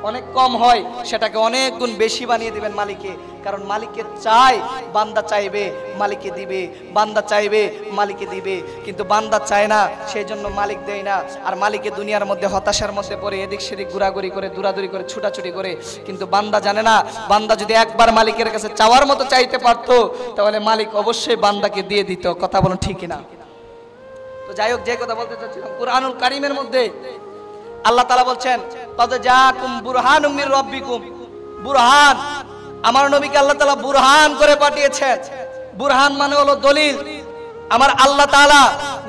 অনেক কম হয়, সেটাকে অনেক গুণ বেশি বানিয়ে দিবেন মালিকে। কারণ মালিককে চায়, বান্দা চাইবে, মালিককে দিবে, বান্দা চাইবে, মালিককে দিবে। কিন্তু বান্দা চায় না, সেই জন্য মালিক দেয় না। আর মালিকে দুনিয়ার মধ্যে হতাশার মধ্যে পড়ে এদিক সেদিক ঘোরাঘুরি করে, দৌড়াদৌড়ি করে, ছুটাছুটি করে। কিন্তু বান্দা জানে না, বান্দা যদি একবার মালিকের কাছে চাওয়ার মতো চাইতে পারতো, তাহলে মালিক অবশ্যই বান্দাকে দিয়ে দিত। কথা বলুন ঠিক কিনা? তো যাই হোক, যে কথা বলতে চাচ্ছিলাম, কুরআনুল কারীমের মধ্যে আল্লাহ তাআলা বলছেন, কদ জাআকুম বুরহানুম মির রাব্বিকুম। বুরহান, আমার নবীকে আল্লাহ তাআলা বুরহান করে পাঠিয়েছেন। বুরহান মানে হলো দলিল। আমার আল্লাহ তাআলা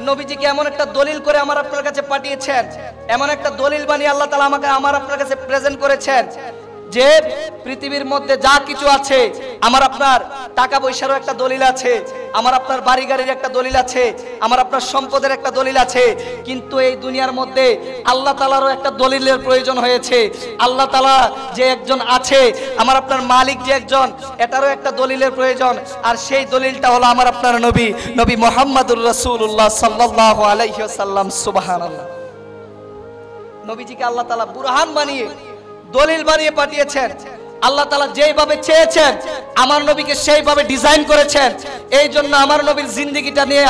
নবীজিকে এমন একটা দলিল করে আমার আপনার কাছে পাঠিয়েছেন, এমন একটা দলিল বানিয়ে আল্লাহ তাআলা আমাকে আমার আপনার কাছে প্রেজেন্ট করেছেন যে পৃথিবীর মধ্যে যা কিছু আছে, আমার আপনার টাকা পয়সারও একটা দলিল আছে, আমার আপনার বাড়ি গাড়ির একটা দলিল আছে, আমার আপনার সম্পদের একটা দলিল আছে, কিন্তু এই দুনিয়ার মধ্যে আল্লাহ তাআলারও একটা দলিলের প্রয়োজন হয়েছে। আল্লাহ তাআলা যে একজন আছে, আমার আপনার মালিক যে একজন, এটারও একটা দলিলের প্রয়োজন। আর সেই দলিলটা হলো আমার আপনার নবী, নবী মুহাম্মদুর রাসূলুল্লাহ সাল্লাল্লাহু আলাইহি ওয়াসাল্লাম। সুবহানাল্লাহ। নবীজিকে আল্লাহ তাআলা বুরহান বানিয়ে, দলিল বানিয়ে পাঠিয়েছেন। আল্লাহ তাআলা যেইভাবে চেয়েছেন আমার নবীকে সেইভাবে ডিজাইন করেছেন। এই জন্য আমার নবীর জিন্দেগিটা নিয়ে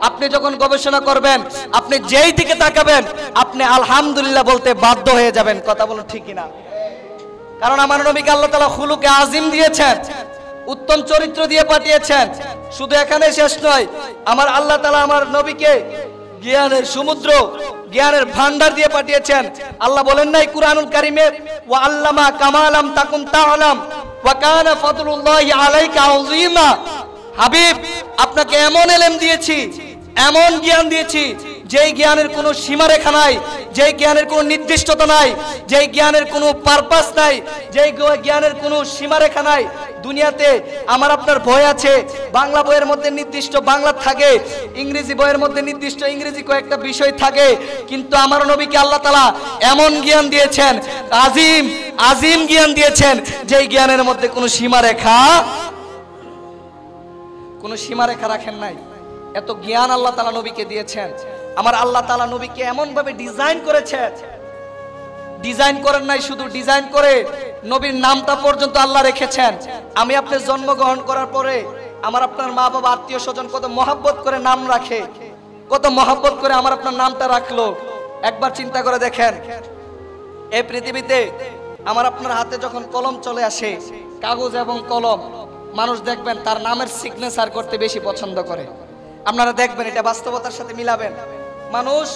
আপনি যখন গবেষণা করবেন, আপনি যেই দিকে তাকাবেন আপনি আলহামদুলিল্লাহ বলতে বাধ্য হয়ে যাবেন। কথা বলুন ঠিক কিনা? কারণ আমার নবীকে আল্লাহ তাআলা খুলুকে আজিম দিয়েছেন, উত্তম চরিত্র দিয়ে পাঠিয়েছেন। শুধু এখানে শেষ নয়, আমার আল্লাহ তাআলা আমার নবীকে জ্ঞানের সমুদ্র, জ্ঞানের ভান্ডার দিয়ে পাঠিয়েছেন। আল্লাহ বলেন নাই কুরআনুল কারীমে, ওয়া আল্লামা কামা লাম তাকুন তাআলাম ওয়া কানা ফাদলুল্লাহি আলাইকা আযীমা। হাবিব, আপনাকে এমন ইলম দিয়েছি, এমন জ্ঞান দিয়েছি, যেই জ্ঞানের কোনো সীমারেখা নাই, যেই জ্ঞানের কোনো নির্দিষ্টতা নাই, যেই জ্ঞানের কোনো পারপাস নাই, যেই জ্ঞানের কোনো সীমারেখা নাই। দুনিয়াতে আমার আপনার বই আছে, বাংলা বইয়ের মধ্যে নির্দিষ্ট বাংলা থাকে, ইংরেজি বইয়ের মধ্যে নির্দিষ্ট ইংরেজি কয়েকটা বিষয় থাকে, কিন্তু আমার নবীকে আল্লাহ তাআলা এমন জ্ঞান দিয়েছেন, আজিম আজিম জ্ঞান দিয়েছেন, যেই জ্ঞানের মধ্যে কোনো সীমারেখা রাখেন নাই। এত জ্ঞান আল্লাহ তাআলা নবীকে দিয়েছেন। আমার আল্লাহ তাআলা নবীকে এমন ভাবে ডিজাইন করেছেন, ডিজাইন করেন নাই, শুধু ডিজাইন করে নবীর নামটা পর্যন্ত আল্লাহ রেখেছেন। আমি আপনি জন্মগ্রহণ করার পরে আমার আপনার মা বাবা আত্মীয় স্বজন কত মহব্বত করে নাম রাখে, কত মহব্বত করে আমার আপনার নামটা রাখলো। একবার চিন্তা করে দেখেন, এই পৃথিবীতে আমার আপনার হাতে যখন কলম চলে আসে, কাগজ এবং কলম, মানুষ দেখবেন তার নামের সিগনেচার করতে বেশি পছন্দ করে। আপনারা দেখবেন, এটা বাস্তবতার সাথে মিলাবেন। মানুষ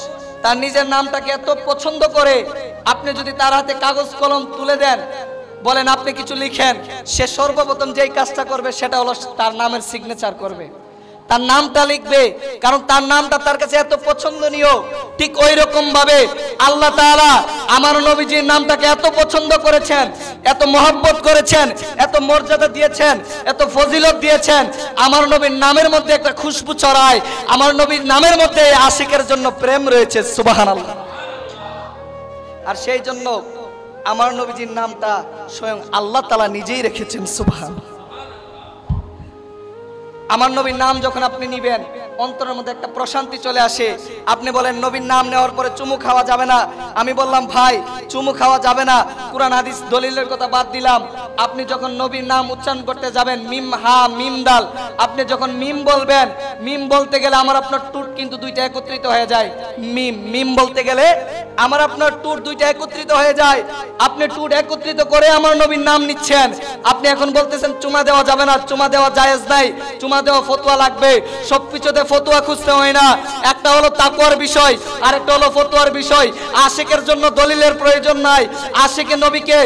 তার নিজের নামটাকে এত পছন্দ করে, আপনি যদি তার হাতে কাগজ কলম তুলে দেন, বলেন আপনি কিছু লিখেন, সে সর্বপ্রথম যেই কাজটা করবে সেটা হলো তার নামের সিগনেচার করবে, তার নামটা লিখবে, কারণ তার নামটা তার কাছে এত পছন্দনীয়। ঠিক ওই রকম ভাবে আল্লাহ তাআলা আমার নবীজির নামটাকে এত পছন্দ করেছেন, এত মহব্বত করেছেন, এত মর্যাদা দিয়েছেন, এত ফজিলত দিয়েছেন। আমার নবীর নামের মধ্যে একটা খুশবু ছড়ায়, আমার নবীর নামের মধ্যে আশিকের জন্য প্রেম রয়েছে। সুবহানাল্লাহ। আর সেই জন্য আমার নবীজির নামটা স্বয়ং আল্লাহ তাআলা নিজেই রেখেছেন। সুবহানাল্লাহ। আমার নবীর নাম যখন আপনি নিবেন, অন্তরের মধ্যে একটা প্রশান্তি চলে আসে। আপনি বলেন নবীর নাম নেওয়ার পরে চুমু খাওয়া যাবে না। আমি বললাম ভাই চুমু খাওয়া যাবে না, কুরআন হাদিস দলিলের কথা বাদ দিলাম। আপনি যখন নবীর নাম উচ্চারণ করতে যাবেন, মিম হা মিম দাল, আপনি যখন মিম বলবেন, মিম বলতে গেলে আমার আপনার টুট কিন্তু দুইটা একত্রিত হয়ে যায়। মিম মিম বলতে গেলে আমার আপনার টুট দুইটা একত্রিত হয়ে যায়। আপনি টুট একত্রিত করে আমার নবীর নাম নিচ্ছেন। আপনি এখন বলতেছেন চুমা দেওয়া যাবে না, চুমা দেওয়া জায়েজ নাই, চুমা দেওয়া ফতোয়া লাগবে। সবকিছুতে ফতোয়া খুঁজতে হয় না। একটা হলো তাকওয়ার বিষয়, আরেকটা হলো ফতোয়ার বিষয়। আশিকের জন্য দলিলের প্রয়োজন নাই। আশিকে নবীকে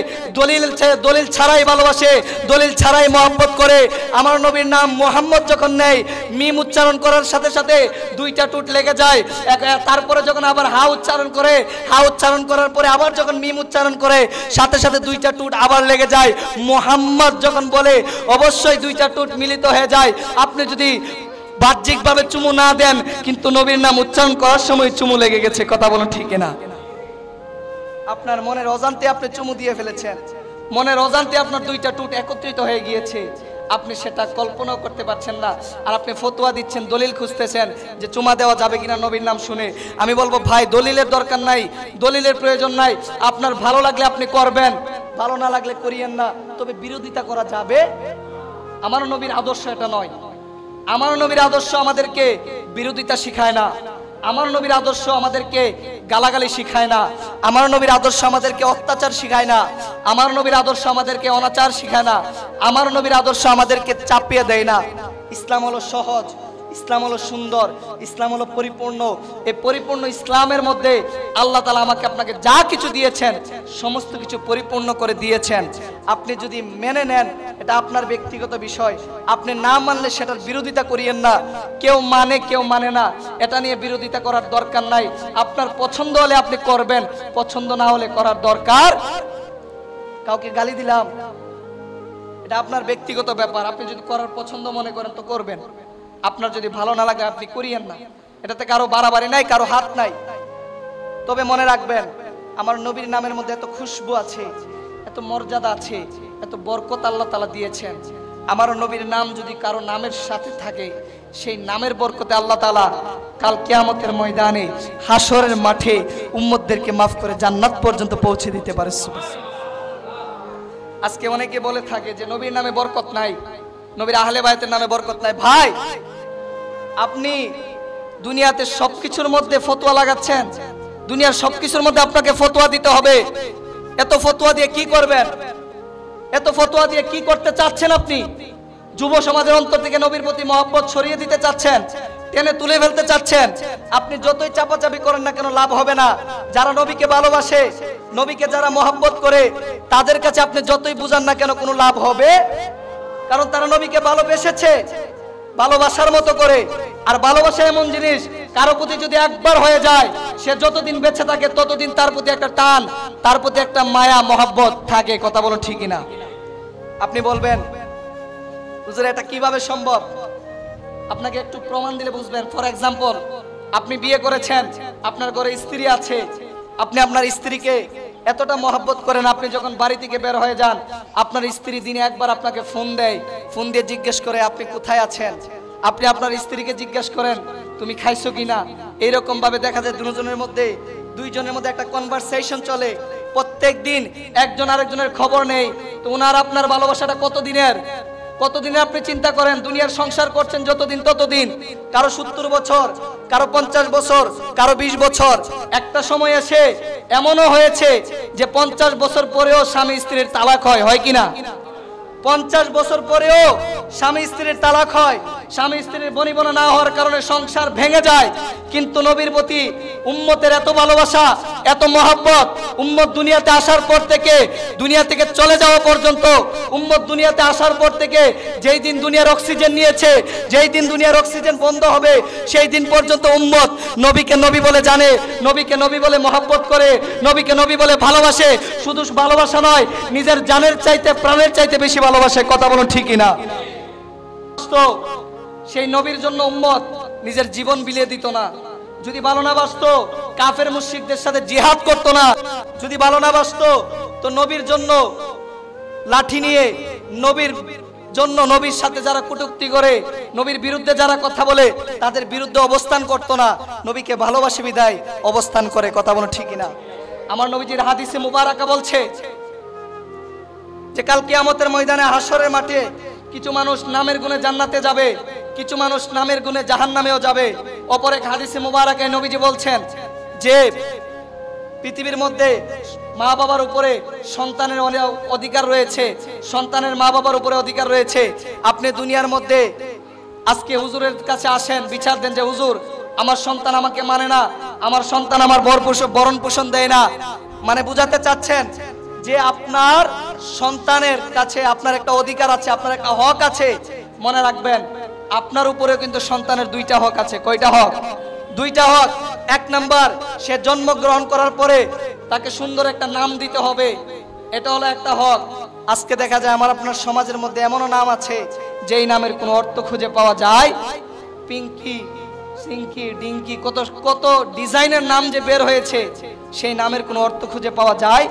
দলিল ছাড়াই ভালোবাসে, দলিল ছাড়াই মহব্বত করে। আমার নবীর নাম মুহাম্মদ যখন নেই, মিম উচ্চারণ করার সাথে সাথে দুইটা টুট লেগে যায়। তারপরে যখন আবার হা উচ্চারণ করে, হা উচ্চারণ করার পরে আবার যখন মিম উচ্চারণ করে, সাথে সাথে দুইটা টুট আবার লেগে যায়। মুহাম্মদ যখন বলে অবশ্যই দুইটা টুট মিলিত হয়ে যায়। আপনি যদি বাহ্যিকভাবে চুমু না দেন, কিন্তু নবীর নাম উচ্চারণ করার সময় চুমু লেগে গেছে। কথা বলুন ঠিক না? আপনার মনের অজান্তে আপনি চুমু দিয়ে ফেলেছেন, মনের অজান্তে আপনার দুইটা টুট একত্রিত হয়ে গিয়েছে, আপনি সেটা কল্পনাও করতে পারছেন না। আর আপনি ফতোয়া দিচ্ছেন, দলিল খুঁজতেছেন যে চুমা দেওয়া যাবে কিনা নবীর নাম শুনে। আমি বলবো ভাই দলিলের দরকার নাই, দলিলের প্রয়োজন নাই। আপনার ভালো লাগলে আপনি করবেন, ভালো না লাগলে করিয়েন না। তবে বিরোধিতা করা যাবে। আমার নবীর আদর্শ এটা নয়। আমার নবীর আদর্শ আমাদেরকে বিরোধিতা শিখায় না। আমার নবীর আদর্শ আমাদেরকে গালাগালি শিখায় না। আমার নবীর আদর্শ আমাদেরকে অত্যাচার শিখায় না। আমার নবীর আদর্শ আমাদেরকে অনাচার শিখায় না। আমার নবীর আদর্শ আমাদেরকে চাপিয়ে দেয় না। ইসলাম হলো সহজ, ইসলাম হলো সুন্দর, ইসলাম হলো পরিপূর্ণ। এই পরিপূর্ণ ইসলামের মধ্যে আল্লাহ তাআলা আমাকে আপনাকে যা কিছু দিয়েছেন সমস্ত কিছু পরিপূর্ণ করে দিয়েছেন। আপনি যদি মেনে নেন এটা আপনার ব্যক্তিগত বিষয়, আপনি না মানলে সেটার বিরোধিতা করিয়েন না। কেউ মানে কেউ মানে না, এটা নিয়ে বিরোধিতা করার দরকার নাই। আপনার পছন্দ হলে আপনি করবেন, পছন্দ না হলে করার দরকার। কাউকে গালি দিলাম, এটা আপনার ব্যক্তিগত ব্যাপার। আপনি যদি করার পছন্দ মনে করেন তো করবেন, আপনার যদি ভালো না লাগে আপনি করিয়েন না। এটাতে কারো বাড়াবাড়ি নাই, কারো হাত নাই। তবে মনে রাখবেন, আমার নবীর নামের মধ্যে এত খুশবু আছে, এত মর্যাদা আছে, এত বরকত আল্লাহ তাআলা দিয়েছেন। আমার নবীর নাম যদি কারো নামের সাথে থাকে, সেই নামের বরকতে আল্লাহ তাআলা কাল কিয়ামতের ময়দানে হাসরের মাঠে উম্মতদেরকে মাফ করে জান্নাত পর্যন্ত পৌঁছে দিতে পারে। আজকে অনেকে বলে থাকে যে নবীর নামে বরকত নাই, নবীর আহলে বায়তের নামে বরকত নাই। ভাই, আপনি দুনিয়াতে সবকিছুর মধ্যে ফতোয়া লাগাচ্ছেন, দুনিয়ার সবকিছুর মধ্যে আপনাকে ফতোয়া দিতে হবে। এত ফতোয়া দিয়ে কি করবেন? এত ফতোয়া দিয়ে কি করতে চাচ্ছেন আপনি? যুব সমাজের অন্তর থেকে নবীর প্রতি মহব্বত সরিয়ে দিতে চাচ্ছেন, টেনে তুলে ফেলতে চাচ্ছেন। আপনি যতই চাপাচাপি করেন না কেন লাভ হবে না। যারা নবীকে ভালোবাসে, নবীকে যারা মহব্বত করে, তাদের কাছে আপনি যতই বুঝান না কেন কোনো লাভ হবে, কারণ তারা নবীকে ভালোবেসেছে ভালোবাসার মতো করে। আর ভালোবাসা এমন জিনিস, কারো প্রতি যদি একবার হয়ে যায়, সে যতদিন বেঁচে থাকে ততদিন তার প্রতি একটা টান, তার প্রতি একটা মায়া মহব্বত থাকে। কথা বলো ঠিকই না? আপনি বলবেন হুজুর এটা কিভাবে সম্ভব? আপনাকে একটু প্রমাণ দিলে বুঝবেন। ফর এক্সাম্পল, আপনি বিয়ে করেছেন, আপনার ঘরে স্ত্রী আছে, আপনি আপনার স্ত্রীকে এতটা মহব্বত করেন, আপনি যখন বাড়ি থেকে বের হয়ে যান, আপনার স্ত্রী দিনে একবার আপনাকে ফোন দেয়, ফোন দিয়ে জিজ্ঞেস করে আপনি কোথায় আছেন। আপনি আপনার স্ত্রীকে জিজ্ঞেস করেন তুমি খাইছো কিনা। এইরকম ভাবে দেখা যায় দুইজনের মধ্যে একটা কনভারসেশন চলে। প্রত্যেক দিন একজন আরেকজনের খবর নেই। তো ওনার আপনার ভালোবাসাটা কতদিনের আপনি চিন্তা করেন। দুনিয়ার সংসার করছেন যতদিন ততদিন, কারো 70 বছর, কারো 50 বছর, কারো 20 বছর। একটা সময় এসে এমনও হয়েছে যে 50 বছর পরেও স্বামী স্ত্রীর তালাক হয় কিনা? 50 বছর পরেও স্বামী স্ত্রীর তালাক হয়, স্বামী স্ত্রীর বনিবনা না হওয়ার কারণে সংসার ভেঙে যায়। কিন্তু নবীর প্রতি উম্মতের এত ভালোবাসা, এত মহব্বত, উম্মত দুনিয়াতে আসার পর থেকে, দুনিয়া থেকে চলে যাওয়া পর্যন্ত, উম্মত দুনিয়াতে আসার পর থেকে যেই দিন দুনিয়ার অক্সিজেন নিয়েছে, যেই দিন দুনিয়ার অক্সিজেন বন্ধ হবে, সেই দিন পর্যন্ত উম্মত নবীকে নবী বলে জানে, নবীকে নবী বলে মহব্বত করে, নবীকে নবী বলে ভালোবাসে। শুধু ভালোবাসা নয়, নিজের জানের চাইতে প্রাণের চাইতে বেশি ভালোবাসে। কথা বলুন ঠিকই না? সেই নবীর জন্য উম্মত নিজের জীবন বিলিয়ে দিত না। যদি ভালো না বাসতো কাফের মুশরিকদের সাথে জিহাদ করতো না। যদি ভালো না বাসতো তো নবীর জন্য লাঠি নিয়ে, নবীর জন্য, নবীর সাথে যারা কটূক্তি করে, নবীর বিরুদ্ধে যারা কথা বলে, তাদের বিরুদ্ধে অবস্থান করতো না। নবীকে ভালোবাসে বিদায় অবস্থান করে। কথা বলো ঠিকই না? আমার নবীজির হাদিসে মুবারাকা বলছে যে কাল কিয়ামতের ময়দানে হাসরের মাঠে কিছু মানুষ নামের গুণে জান্নাতে যাবে, কিছু মানুষ নামের গুণে জাহান্নামেও যাবে। অপর এক হাদিসে মুবারাকায় নবীজি বলছেন যে পৃথিবীর মধ্যে মা বাবার উপরে সন্তানের অধিকার রয়েছে, সন্তানের মা বাবার উপরে অধিকার রয়েছে। আপনি দুনিয়ার মধ্যে আজকে হুজুরের কাছে আসেন, বিচার দেন যে হুজুর আমার সন্তান আমাকে মানে না, আমার সন্তান আমার ভরণ পোষণ দেয় না। মানে বুঝাতে চাচ্ছেন যে আপনার সন্তানের কাছে আপনার একটা অধিকার আছে, আপনার একটা হক আছে। মনে রাখবেন আপনার উপরেও কিন্তু সন্তানের দুইটা হক আছে। কয়টা হক? দুইটা হক। এক নাম্বার, সে জন্মগ্রহণ করার পরে তাকে সুন্দর একটা নাম দিতে হবে, এটা হলো একটা হক। আজকে দেখা যায় আমার আপনার সমাজের মধ্যে এমনও নাম আছে যেই নামের কোনো অর্থ খুঁজে পাওয়া যায়। পিঙ্কি, সিঙ্কি, ডিঙ্কি, কত কত ডিজাইনের নাম যে বের হয়েছে, সেই নামের কোনো অর্থ খুঁজে পাওয়া যায়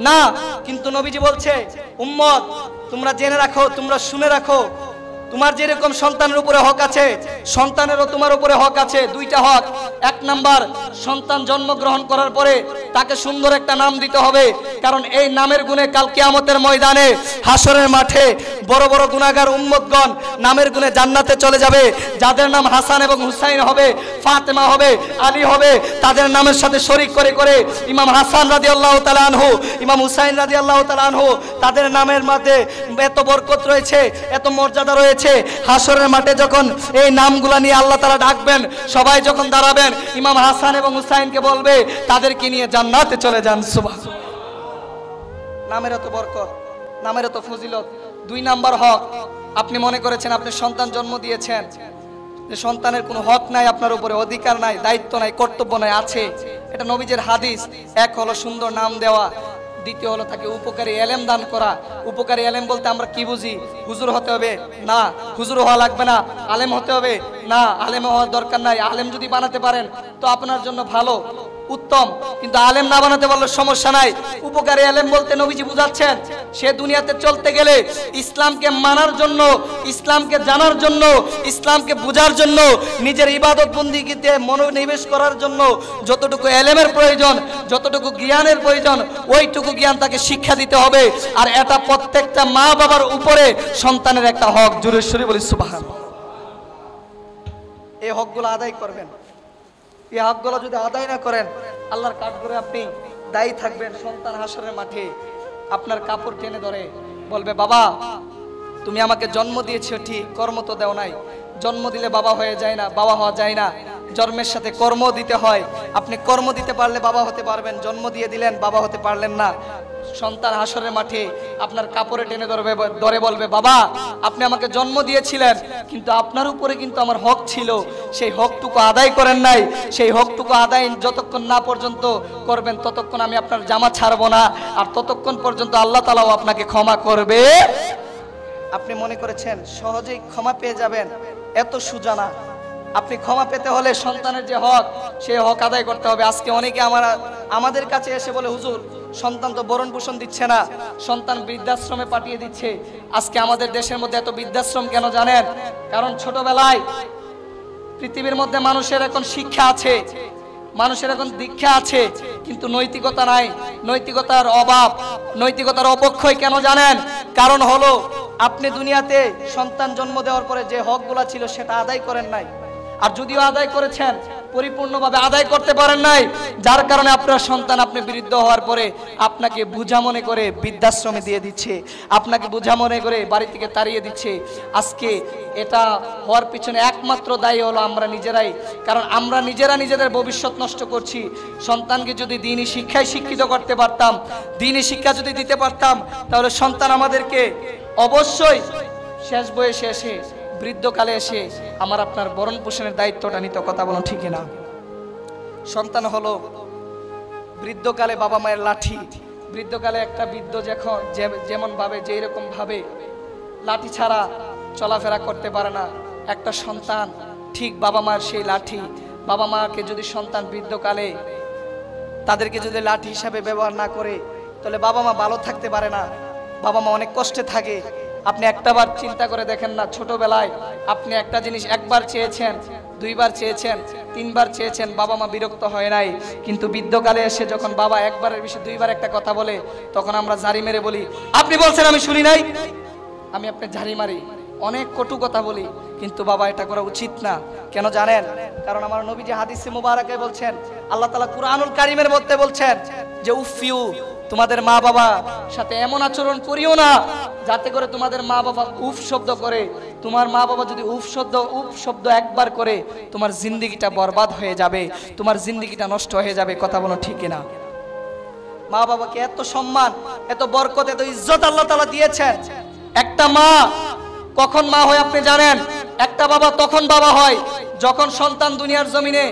না। কিন্তু নবীজি বলছে উম্মত তোমরা জেনে রাখো, তোমরা শুনে রাখো, তোমার যেরকম সন্তানের উপরে হক আছে, সন্তানেরও তোমার উপরে হক আছে। দুইটা হক। এক নাম্বার, সন্তান জন্মগ্রহণ করার পরে তাকে সুন্দর একটা নাম দিতে হবে, কারণ এই নামের গুণে কাল কিয়ামতের ময়দানে হাসরের মাঠে বড় বড় গুনাহগার উম্মতগণ নামের গুণে জান্নাতে চলে যাবে। যাদের নাম হাসান এবং হুসাইন হবে, ফাতেমা হবে, আলী হবে, তাদের নামের সাথে শরীক করে করে ইমাম হাসান রাদিয়াল্লাহু তাআলা আনহু, ইমাম হুসাইন রাদিয়াল্লাহু তাআলা আনহু, তাদের নামের মধ্যে এত বরকত রয়েছে, এত মর্যাদা রয়েছে। দিয়েছে, হাসরের মাঠে যখন এই নামগুলা নিয়ে আল্লাহ তাআলা ডাকবেন, সবাই যখন দাঁড়াবেন, ইমাম হাসান এবং হুসাইনকে বলবে তাদেরকে নিয়ে জান্নাতে চলে যান। সুবহানাল্লাহ। নামের এত বরকত, নামের এত ফজিলত। 2 নাম্বার হক, আপনি মনে করেছেন আপনি সন্তান জন্ম দিয়েছেন, যে সন্তানের কোনো হক নাই আপনার উপরে, অধিকার নাই, দায়িত্ব নাই, কর্তব্য নাই। আছে, এটা নবীজির হাদিস। এক হলো সুন্দর নাম দেওয়া, দ্বিতীয় হলো তাকে উপকারী এলেম দান করা। উপকারী এলেম বলতে আমরা কি বুঝি? হুজুর হতে হবে না, হুজুর হওয়া লাগবে না। আলেম হতে হবে না, আলেম হওয়ার দরকার নাই। আলেম যদি বানাতে পারেন তো আপনার জন্য ভালো, উত্তম, কিন্তু আলেম না বানাতে পারলে সমস্যা নাই। উপকারী আলেম বলতে নবীজি বুঝাচ্ছেন সে দুনিয়াতে চলতে গেলে ইসলামকে মানার জন্য, ইসলামকে জানার জন্য, ইসলামকে বুঝার জন্য, নিজের ইবাদত বন্দিগিতে মনোনিবেশ করার জন্য যতটুকু এলেমের প্রয়োজন, যতটুকু জ্ঞানের প্রয়োজন, ওইটুকু জ্ঞান তাকে শিক্ষা দিতে হবে। আর এটা প্রত্যেকটা মা বাবার উপরে সন্তানের একটা হক। জোরে সোরে বলি সুবহানাল্লাহ। এই হকগুলো আদায় করবেন। এই হকগুলো যদি আদায় না করেন, আল্লাহর কাঠগড়ে আপনি দায়ী থাকবেন। সন্তান হাসরের মাঠে আপনার কাপড় টেনে ধরে বলবে, বাবা তুমি আমাকে জন্ম দিয়েছো ঠিক, কর্ম তো দেও নাই। জন্ম দিলে বাবা হয়ে যায় না, বাবা হওয়া যায় না। জন্মের সাথে কর্ম দিতে হয়। আপনি কর্ম দিতে পারলে বাবা হতে পারবেন, জন্ম দিয়ে দিলেন বাবা হতে পারলেন না। সন্তান হাসরের মাঠে আপনার কাপড়ে টেনে ধরে বলবে, বাবা আপনি আমাকে জন্ম দিয়েছিলেন, কিন্তু আপনার উপরে কিন্তু আমার হক ছিল, সেই হকটুকু আদায় করেন নাই। সেই হকটুকু আদায় যতক্ষণ না পর্যন্ত করবেন, ততক্ষণ আমি আপনার জামা ছাড়বো না, আর ততক্ষণ পর্যন্ত আল্লাহ তাআলাও আপনাকে ক্ষমা করবে। আপনি মনে করেছেন সহজেই ক্ষমা পেয়ে যাবেন, এত সোজা না। আপনি ক্ষমা পেতে হলে সন্তানের যে হক, সেই হক আদায় করতে হবে। আজকে অনেকে আমাদের কাছে এসে বলে, হুজুর সন্তান তো ভরণ পোষণ দিচ্ছে না, সন্তান বৃদ্ধাশ্রমে পাঠিয়ে দিচ্ছে। আজকে আমাদের দেশের মধ্যে এত বৃদ্ধাশ্রম কেন জানেন? কারণ ছোটবেলায় পৃথিবীর মধ্যে মানুষের এখন শিক্ষা আছে, মানুষের এখন দীক্ষা আছে, কিন্তু নৈতিকতা নাই। নৈতিকতার অভাব, নৈতিকতার অবক্ষয় কেন জানেন? কারণ হলো আপনি দুনিয়াতে সন্তান জন্ম দেওয়ার পরে যে হকগুলা ছিল সেটা আদায় করেন নাই। আর যদিও আদায় করেছেন, পরিপূর্ণভাবে আদায় করতে পারেন নাই, যার কারণে আপনার সন্তান আপনি বৃদ্ধ হওয়ার পরে আপনাকে বোঝা মনে করে বৃদ্ধাশ্রমে দিয়ে দিচ্ছে, আপনাকে বোঝা মনে করে বাড়ি থেকে তাড়িয়ে দিচ্ছে। আজকে এটা হওয়ার পিছনে একমাত্র দায়ী হলো আমরা নিজেরাই। কারণ আমরা নিজেরা নিজেদের ভবিষ্যৎ নষ্ট করছি। সন্তানকে যদি দ্বীনি শিক্ষায় শিক্ষিত করতে পারতাম, দ্বীনি শিক্ষা যদি দিতে পারতাম, তাহলে সন্তান আমাদেরকে অবশ্যই শেষ বয়সে এসে, বৃদ্ধকালে এসে আমার আপনার ভরণ পোষণের দায়িত্বটা নিত। কথা বলো ঠিক না? সন্তান হলো বৃদ্ধকালে বাবা মায়ের লাঠি। বৃদ্ধকালে একটা বৃদ্ধ যেমন ভাবে, যেই রকম ভাবে লাঠি ছাড়া চলাফেরা করতে পারে না, একটা সন্তান ঠিক বাবা মায়ের সেই লাঠি। বাবা মাকে যদি সন্তান বৃদ্ধকালে তাদেরকে যদি লাঠি হিসাবে ব্যবহার না করে, তাহলে বাবা মা ভালো থাকতে পারে না, বাবা মা অনেক কষ্টে থাকে। আপনি একটাবার চিন্তা করে দেখেন না, ছোটবেলায় আপনি একটা জিনিস একবার চেয়েছেন, 2 বার চেয়েছেন, 3 বার চেয়েছেন, বাবা মা বিরক্ত হয় নাই। কিন্তু বৃদ্ধকালে এসে যখন বাবা একবারের বেশি 2 বার একটা কথা বলে, তখন আমরা ঝাড়ি মেরে বলি, আপনি বলছেন আমি শুনি নাই, আমি আপনি ঝাড়ি মারি, অনেক কটু কথা বলি। কিন্তু বাবা এটা করা উচিত না। কেন জানেন? কারণ আমার নবীজি হাদিসে মুবারাকে বলছেন, আল্লাহ তাআলা কুরআনুল কারীমের মধ্যে বলছেন যে উফিউ, তোমাদের মা বাবা সাথে এমন আচরণ করিও না যাতে করে তোমাদের মা বাবা উফ শব্দ করে। তোমার মা বাবা যদি উফ শব্দ একবার করে, তোমার জিন্দেগিটা বরবাদ হয়ে যাবে, তোমার জিন্দেগিটা নষ্ট হয়ে যাবে। কথা বলো ঠিক না? মা বাবাকে এত সম্মান, এত বরকত, এত ইজ্জত আল্লাহ তাআলা দিয়েছেন। একটা মা কখন মা হয় আপনি জানেন? একটা বাবা তখন বাবা হয় যখন সন্তান দুনিয়ার জমিনে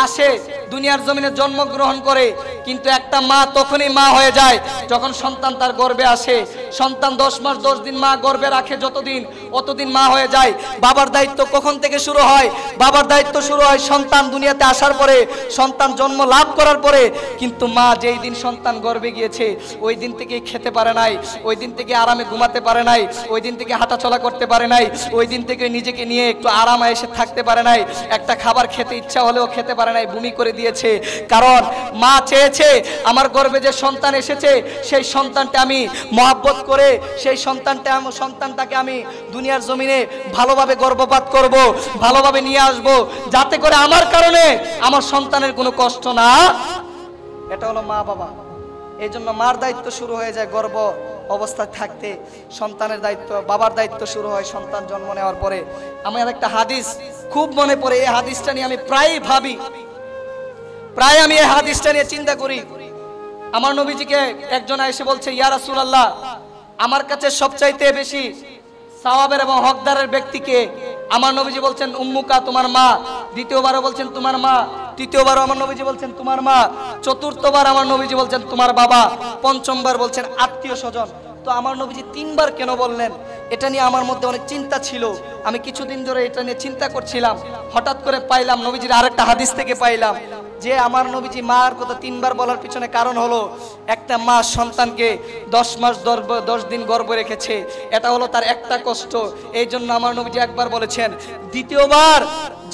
আসে, দুনিয়ার জমিনে জন্মগ্রহণ করে। কিন্তু একটা মা তখনই মা হয়ে যায় যখন সন্তান তার গর্ভে আসে। সন্তান 10 মাস 10 দিন মা গর্ভে রাখে, যতদিন অতদিন মা হয়ে যায়। বাবার দায়িত্ব কখন থেকে শুরু হয়? বাবার দায়িত্ব শুরু হয় সন্তান দুনিয়াতে আসার পরে, সন্তান জন্ম লাভ করার পরে। কিন্তু মা যেই দিন সন্তান গর্ভে গিয়েছে, ওই দিন থেকে খেতে পারে নাই, ওই দিন থেকে আরামে ঘুমাতে পারে নাই, ওই দিন থেকে হাঁটাচলা করতে পারে নাই, ওই দিন থেকে নিজেকে নিয়ে একটু আরামে এসে থাকতে পারে নাই। একটা খাবার খেতে ইচ্ছা হলেও খেতে পারে নাই, বমি করে দিয়েছে। কারণ মা চেয়েছে আমার গর্ভে যে সন্তান এসেছে, সেই সন্তানটা আমি মহব্বত করে, সেই সন্তানটাকে আমি দুনিয়ার জমিনে ভালোভাবে গর্ভপাত করব, ভালোভাবে নিয়ে আসব, যাতে করে আমার কারণে আমার সন্তানের কোনো কষ্ট না। এটা হলো মা বাবা। এই জন্য মার দায়িত্ব শুরু হয়ে যায় গর্ভ অবস্থায় থাকতে সন্তানের দায়িত্ব, বাবার দায়িত্ব শুরু হয় সন্তান জন্ম নেওয়ার পরে। আমার একটা হাদিস খুব মনে পড়ে, এই হাদিসটা নিয়ে আমি প্রায় ভাবি, প্রায় আমি এই হাদিসটা নিয়ে চিন্তা করি। আমার নবীজিকে একজন এসে বলছে, ইয়া রাসূলুল্লাহ, আমার কাছে সবচাইতে বেশি সওয়াবের এবং হকদারের ব্যক্তিকে? আমার নবীজি বলছেন উম্মুকা, তোমার মা। দ্বিতীয়বারও বলছেন তোমার মা। তৃতীয়বারও আমার নবীজি বলছেন তোমার মা। চতুর্থবার আমার নবীজি বলছেন তোমার বাবা। পঞ্চমবার বলছেন আত্মীয় স্বজন। তো আমার নবীজি 3 বার কেন বললেন? এটা নিয়ে আমার মধ্যে অনেক চিন্তা ছিল। আমি কিছুদিন ধরে এটা নিয়ে চিন্তা করছিলাম। হঠাৎ করে পাইলাম নবীজির আরেকটা হাদিস থেকে পাইলাম যে আমার নবীজি মার কথা 3 বার বলার পিছনে কারণ হলো, একটা মা সন্তানকে 10 মাস 10 দিন গর্ভে রেখেছে, এটা হলো তার একটা কষ্ট, এই জন্য আমার নবীজি একবার বলেছেন। দ্বিতীয়বার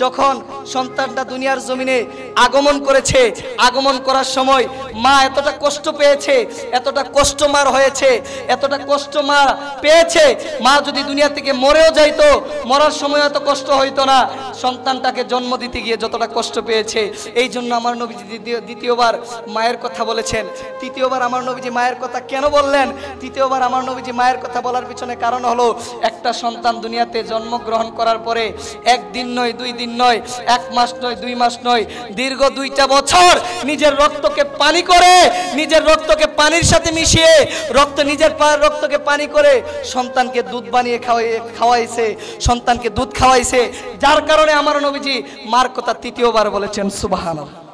যখন সন্তানটা দুনিয়ার জমিনে আগমন করেছে, আগমন করার সময় মা এতটা কষ্ট পেয়েছে, এতটা কষ্ট মার হয়েছে, এতটা কষ্ট মা পেয়েছে, মা যদি দুনিয়া থেকে মরেও যাইতো, মরার সময় এত কষ্ট হইতো না সন্তানটাকে জন্ম দিতে গিয়ে যতটা কষ্ট পেয়েছে। এই জন্য আমার নবীজি দ্বিতীয়বার মায়ের কথা বলেছেন। তৃতীয়বার আমার নবীজি মায়ের কথা কেন বললেন? তৃতীয়বার আমার নবীজি মায়ের কথা বলার পিছনে কারণ হলো, একটা সন্তান দুনিয়াতে জন্মগ্রহণ করার পরে 1 দিন নয়, 2 দিন নয়, 1 মাস নয়, 2 মাস নয়, দীর্ঘ 2টা বছর নিজের রক্তকে পানি করে, নিজের রক্তকে পানির সাথে মিশিয়ে নিজের রক্তকে পানি করে সন্তানকে দুধ বানিয়ে খাওয়াইছে, সন্তানকে দুধ খাওয়াইছে, যার কারণে আমার নবীজি মার কথা 3য়বার বলেছেন। সুবহানাল্লাহ।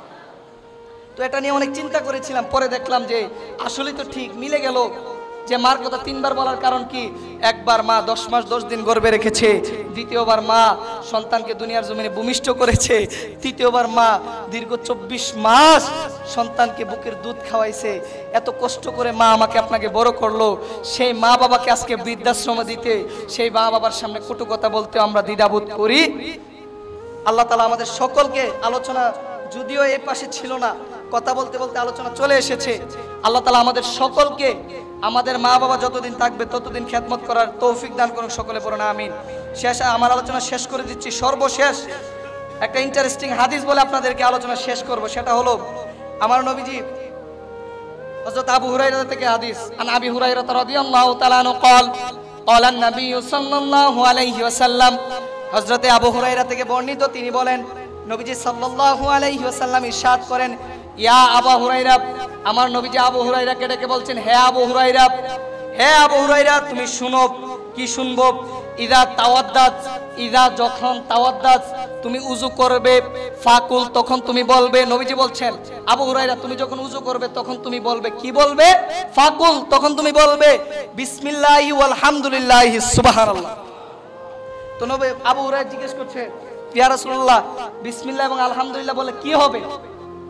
তো এটা নিয়ে অনেক চিন্তা করেছিলাম, পরে দেখলাম যে আসলেই তো ঠিক মিলে গেল যে মার কথা 3 বার বলার কারণ কি? একবার মা 10 মাস 10 দিন গর্ভে রেখেছে, দ্বিতীয়বার মা সন্তানকে দুনিয়ার জমিনে ভূমিষ্ঠ করেছে, তৃতীয়বার মা দীর্ঘ 24 মাস সন্তানকে বুকের দুধ খাওয়াইছে। এত কষ্ট করে মা আমাকে আপনাকে বড় করলো, সেই মা বাবাকে আজকে বৃদ্ধাশ্রমে দিতে, সেই মা বাবার সামনে কটু কথা বলতে আমরা দ্বিধাবোধ করি। আল্লাহ তাআলা আমাদের সকলকে, আলোচনা যদিও এই পাশে ছিল না, কথা বলতে বলতে আলোচনা চলে এসেছে, আল্লাহ তাআলা আমাদের সকলকে, আমাদের মা বাবা যতদিন থাকবে ততদিন খেদমত করার তৌফিক দান করুন। সকলে পড়ুন আমিন। আমার আলোচনা শেষ করে দিচ্ছি। সর্বশেষ একটা ইন্টারেস্টিং হাদিস বলে আপনাদেরকে আলোচনা শেষ করব। সেটা হলো আমার নবীজি হযরত আবু হুরায়রা থেকে হাদিস, আন আবি হুরায়রা রাদিয়াল্লাহু তাআলা আনহু قال قال النبي صلى الله عليه وسلم, হযরতে আবু হুরায়রা থেকে বর্ণিত, তিনি বলেন নবীজি সাল্লাল্লাহু আলাইহি ওয়াসাল্লাম ইরশাদ করেন, ইয়া আবু হুরায়রা, আমার নবীজি আবু হুরায়রাকে ডেকে বলছেন, হে আবু হুরায়রা, হে আবু হুরায়রা, তুমি শুনো। কি শুনবো? ইদা তাওয়াদ্দাত, ইদা যখন তাওয়াদ্দাত, তুমি উযু করবে, ফাকুল, তখন তুমি বলবে। নবীজি বলছেন আবু হুরায়রা, তুমি যখন উযু করবে তখন তুমি বলবে, কি বলবে? ফাকুল, তখন তুমি বলবে বিসমিল্লাহি ওয়াল হামদুলিল্লাহি সুবহানাল্লাহ। তো নবী আবু হুরায়রা জিজ্ঞেস করছে, ইয়া রাসূলুল্লাহ, বিসমিল্লাহ এবং আলহামদুলিল্লাহ বলে কি হবে?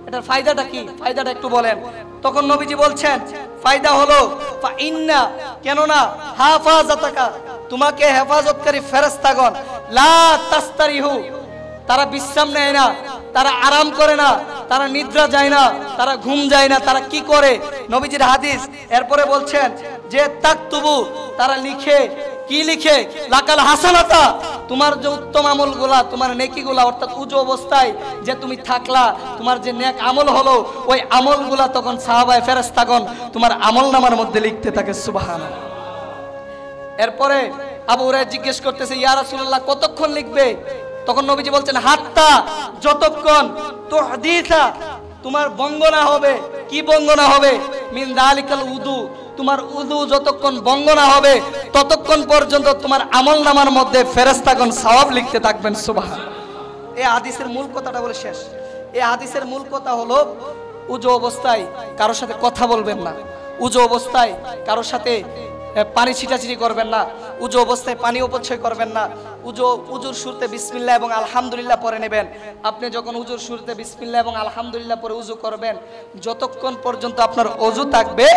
এটার ফায়দাটা কি? ফায়দাটা একটু বলেন। তখন নবীজি বলছেন, ফায়দা হলো ফা ইন্না, কেননা হাফাজাতাকা, তোমাকে হেফাজতকারী ফেরেশতাগণ, লা তাস্তারিহু, তারা বিশ্রাম নেয় না, তারা আরাম করে না, তারা নিদ্রা যায় না, তারা ঘুম যায় না, তারা কি করে? নবীজির হাদিস। এরপরে বলছেন যে তাকতুবু, তারা লিখে। কি লিখে? লাকাল হাসানাতা, তোমার যে উত্তম আমলগুলা, তোমার নেকিগুলা, অর্থাৎ উজু অবস্থায় যে তুমি থাকলা, তোমার যে নেক আমল হলো, ওই আমলগুলা তখন সাহাবায়ে ফেরেশতাগণ তোমার আমলনামার মধ্যে লিখতে থাকে। সুবহানাল্লাহ। এরপরে আবু হুরায়রা জিজ্ঞেস করতেছে, ইয়া রাসূলুল্লাহ, কতক্ষণ লিখবে? তখন নবীজি বলছেন, হাত্তা, যতক্ষণ, তুহদিসা, তোমার বঙ্গনা হবে। কি বঙ্গনা হবে? মিন যালিকাল উযু, তোমার উযু যতক্ষণ বঙ্গনা হবে ততক্ষণ পর্যন্ত তোমার আমলনামার মধ্যে ফেরেশতাগণ সওয়াব লিখতে থাকবেন। সুবহানাল্লাহ। এই হাদিসের মূল কথাটা বলে শেষ। এই হাদিসের মূল কথা হলো, উযু অবস্থায় কারোর সাথে কথা বলবেন না, উযু অবস্থায় কারোর সাথে পানি ছিটাছিটি করবেন না, উযু অবস্থায় পানি অপচয় করবেন না। উযুর শুরুতে বিসমিল্লাহ এবং আলহামদুলিল্লাহ পড়ে নেবেন। আপনি যখন উযুর শুরুতে বিসমিল্লাহ এবং আলহামদুলিল্লাহ পড়ে উযু করবেন, যতক্ষণ পর্যন্ত আপনার ওযু থাকবে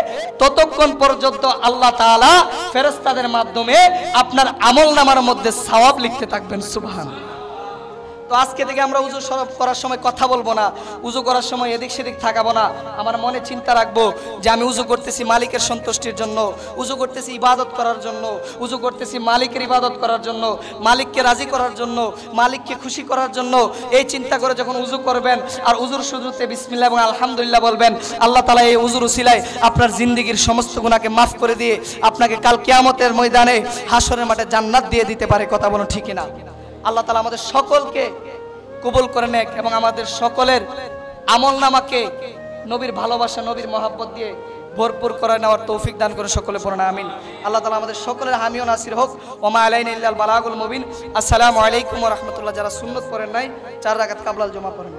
ততক্ষণ পর্যন্ত আল্লাহ তাআলা ফেরেশতাদের মাধ্যমে আপনার আমলনামার মধ্যে সওয়াব লিখতে থাকবেন। সুবহানাল্লাহ। তো আজকে থেকে আমরা উজু করার সময় কথা বলবো না, উজু করার সময় এদিক সেদিক থাকাবো না। আমার মনে চিন্তা রাখবো যে আমি উজু করতেছি মালিকের সন্তুষ্টির জন্য, উজু করতেছি ইবাদত করার জন্য, উজু করতেছি মালিকের ইবাদত করার জন্য, মালিককে রাজি করার জন্য, মালিককে খুশি করার জন্য। এই চিন্তা করে যখন উজু করবেন আর উজুর শুরুতে বিসমিল্লাহ এবং আলহামদুলিল্লাহ বলবেন, আল্লাহ তাআলা এই উজুর উসিলায় আপনার জিন্দেগীর সমস্ত গুনাহকে মাফ করে দিয়ে আপনাকে কাল কিয়ামতের ময়দানে হাসরের মাঠে জান্নাত দিয়ে দিতে পারে। কথা বলুন ঠিক কিনা? আল্লাহ তাআলা আমাদের সকলকে কবুল করে নেক এবং আমাদের সকলের আমলনামাকে নবীর ভালোবাসা, নবীর মহব্বত দিয়ে ভরপুর করে নেওয়ার তৌফিক দান করে সকলে পড়েন আমিন। আল্লাহ তাআলা আমাদের সকলের হামি ও নাসির হোক। ওমা আলাইনা ইল্লাল বালাগুল মুবিন। আসসালামু আলাইকুম ওয়া রাহমাতুল্লাহ। যারা সুন্নত পড়েন নাই 4 রাকাত কাবলাল জমা পড়েন।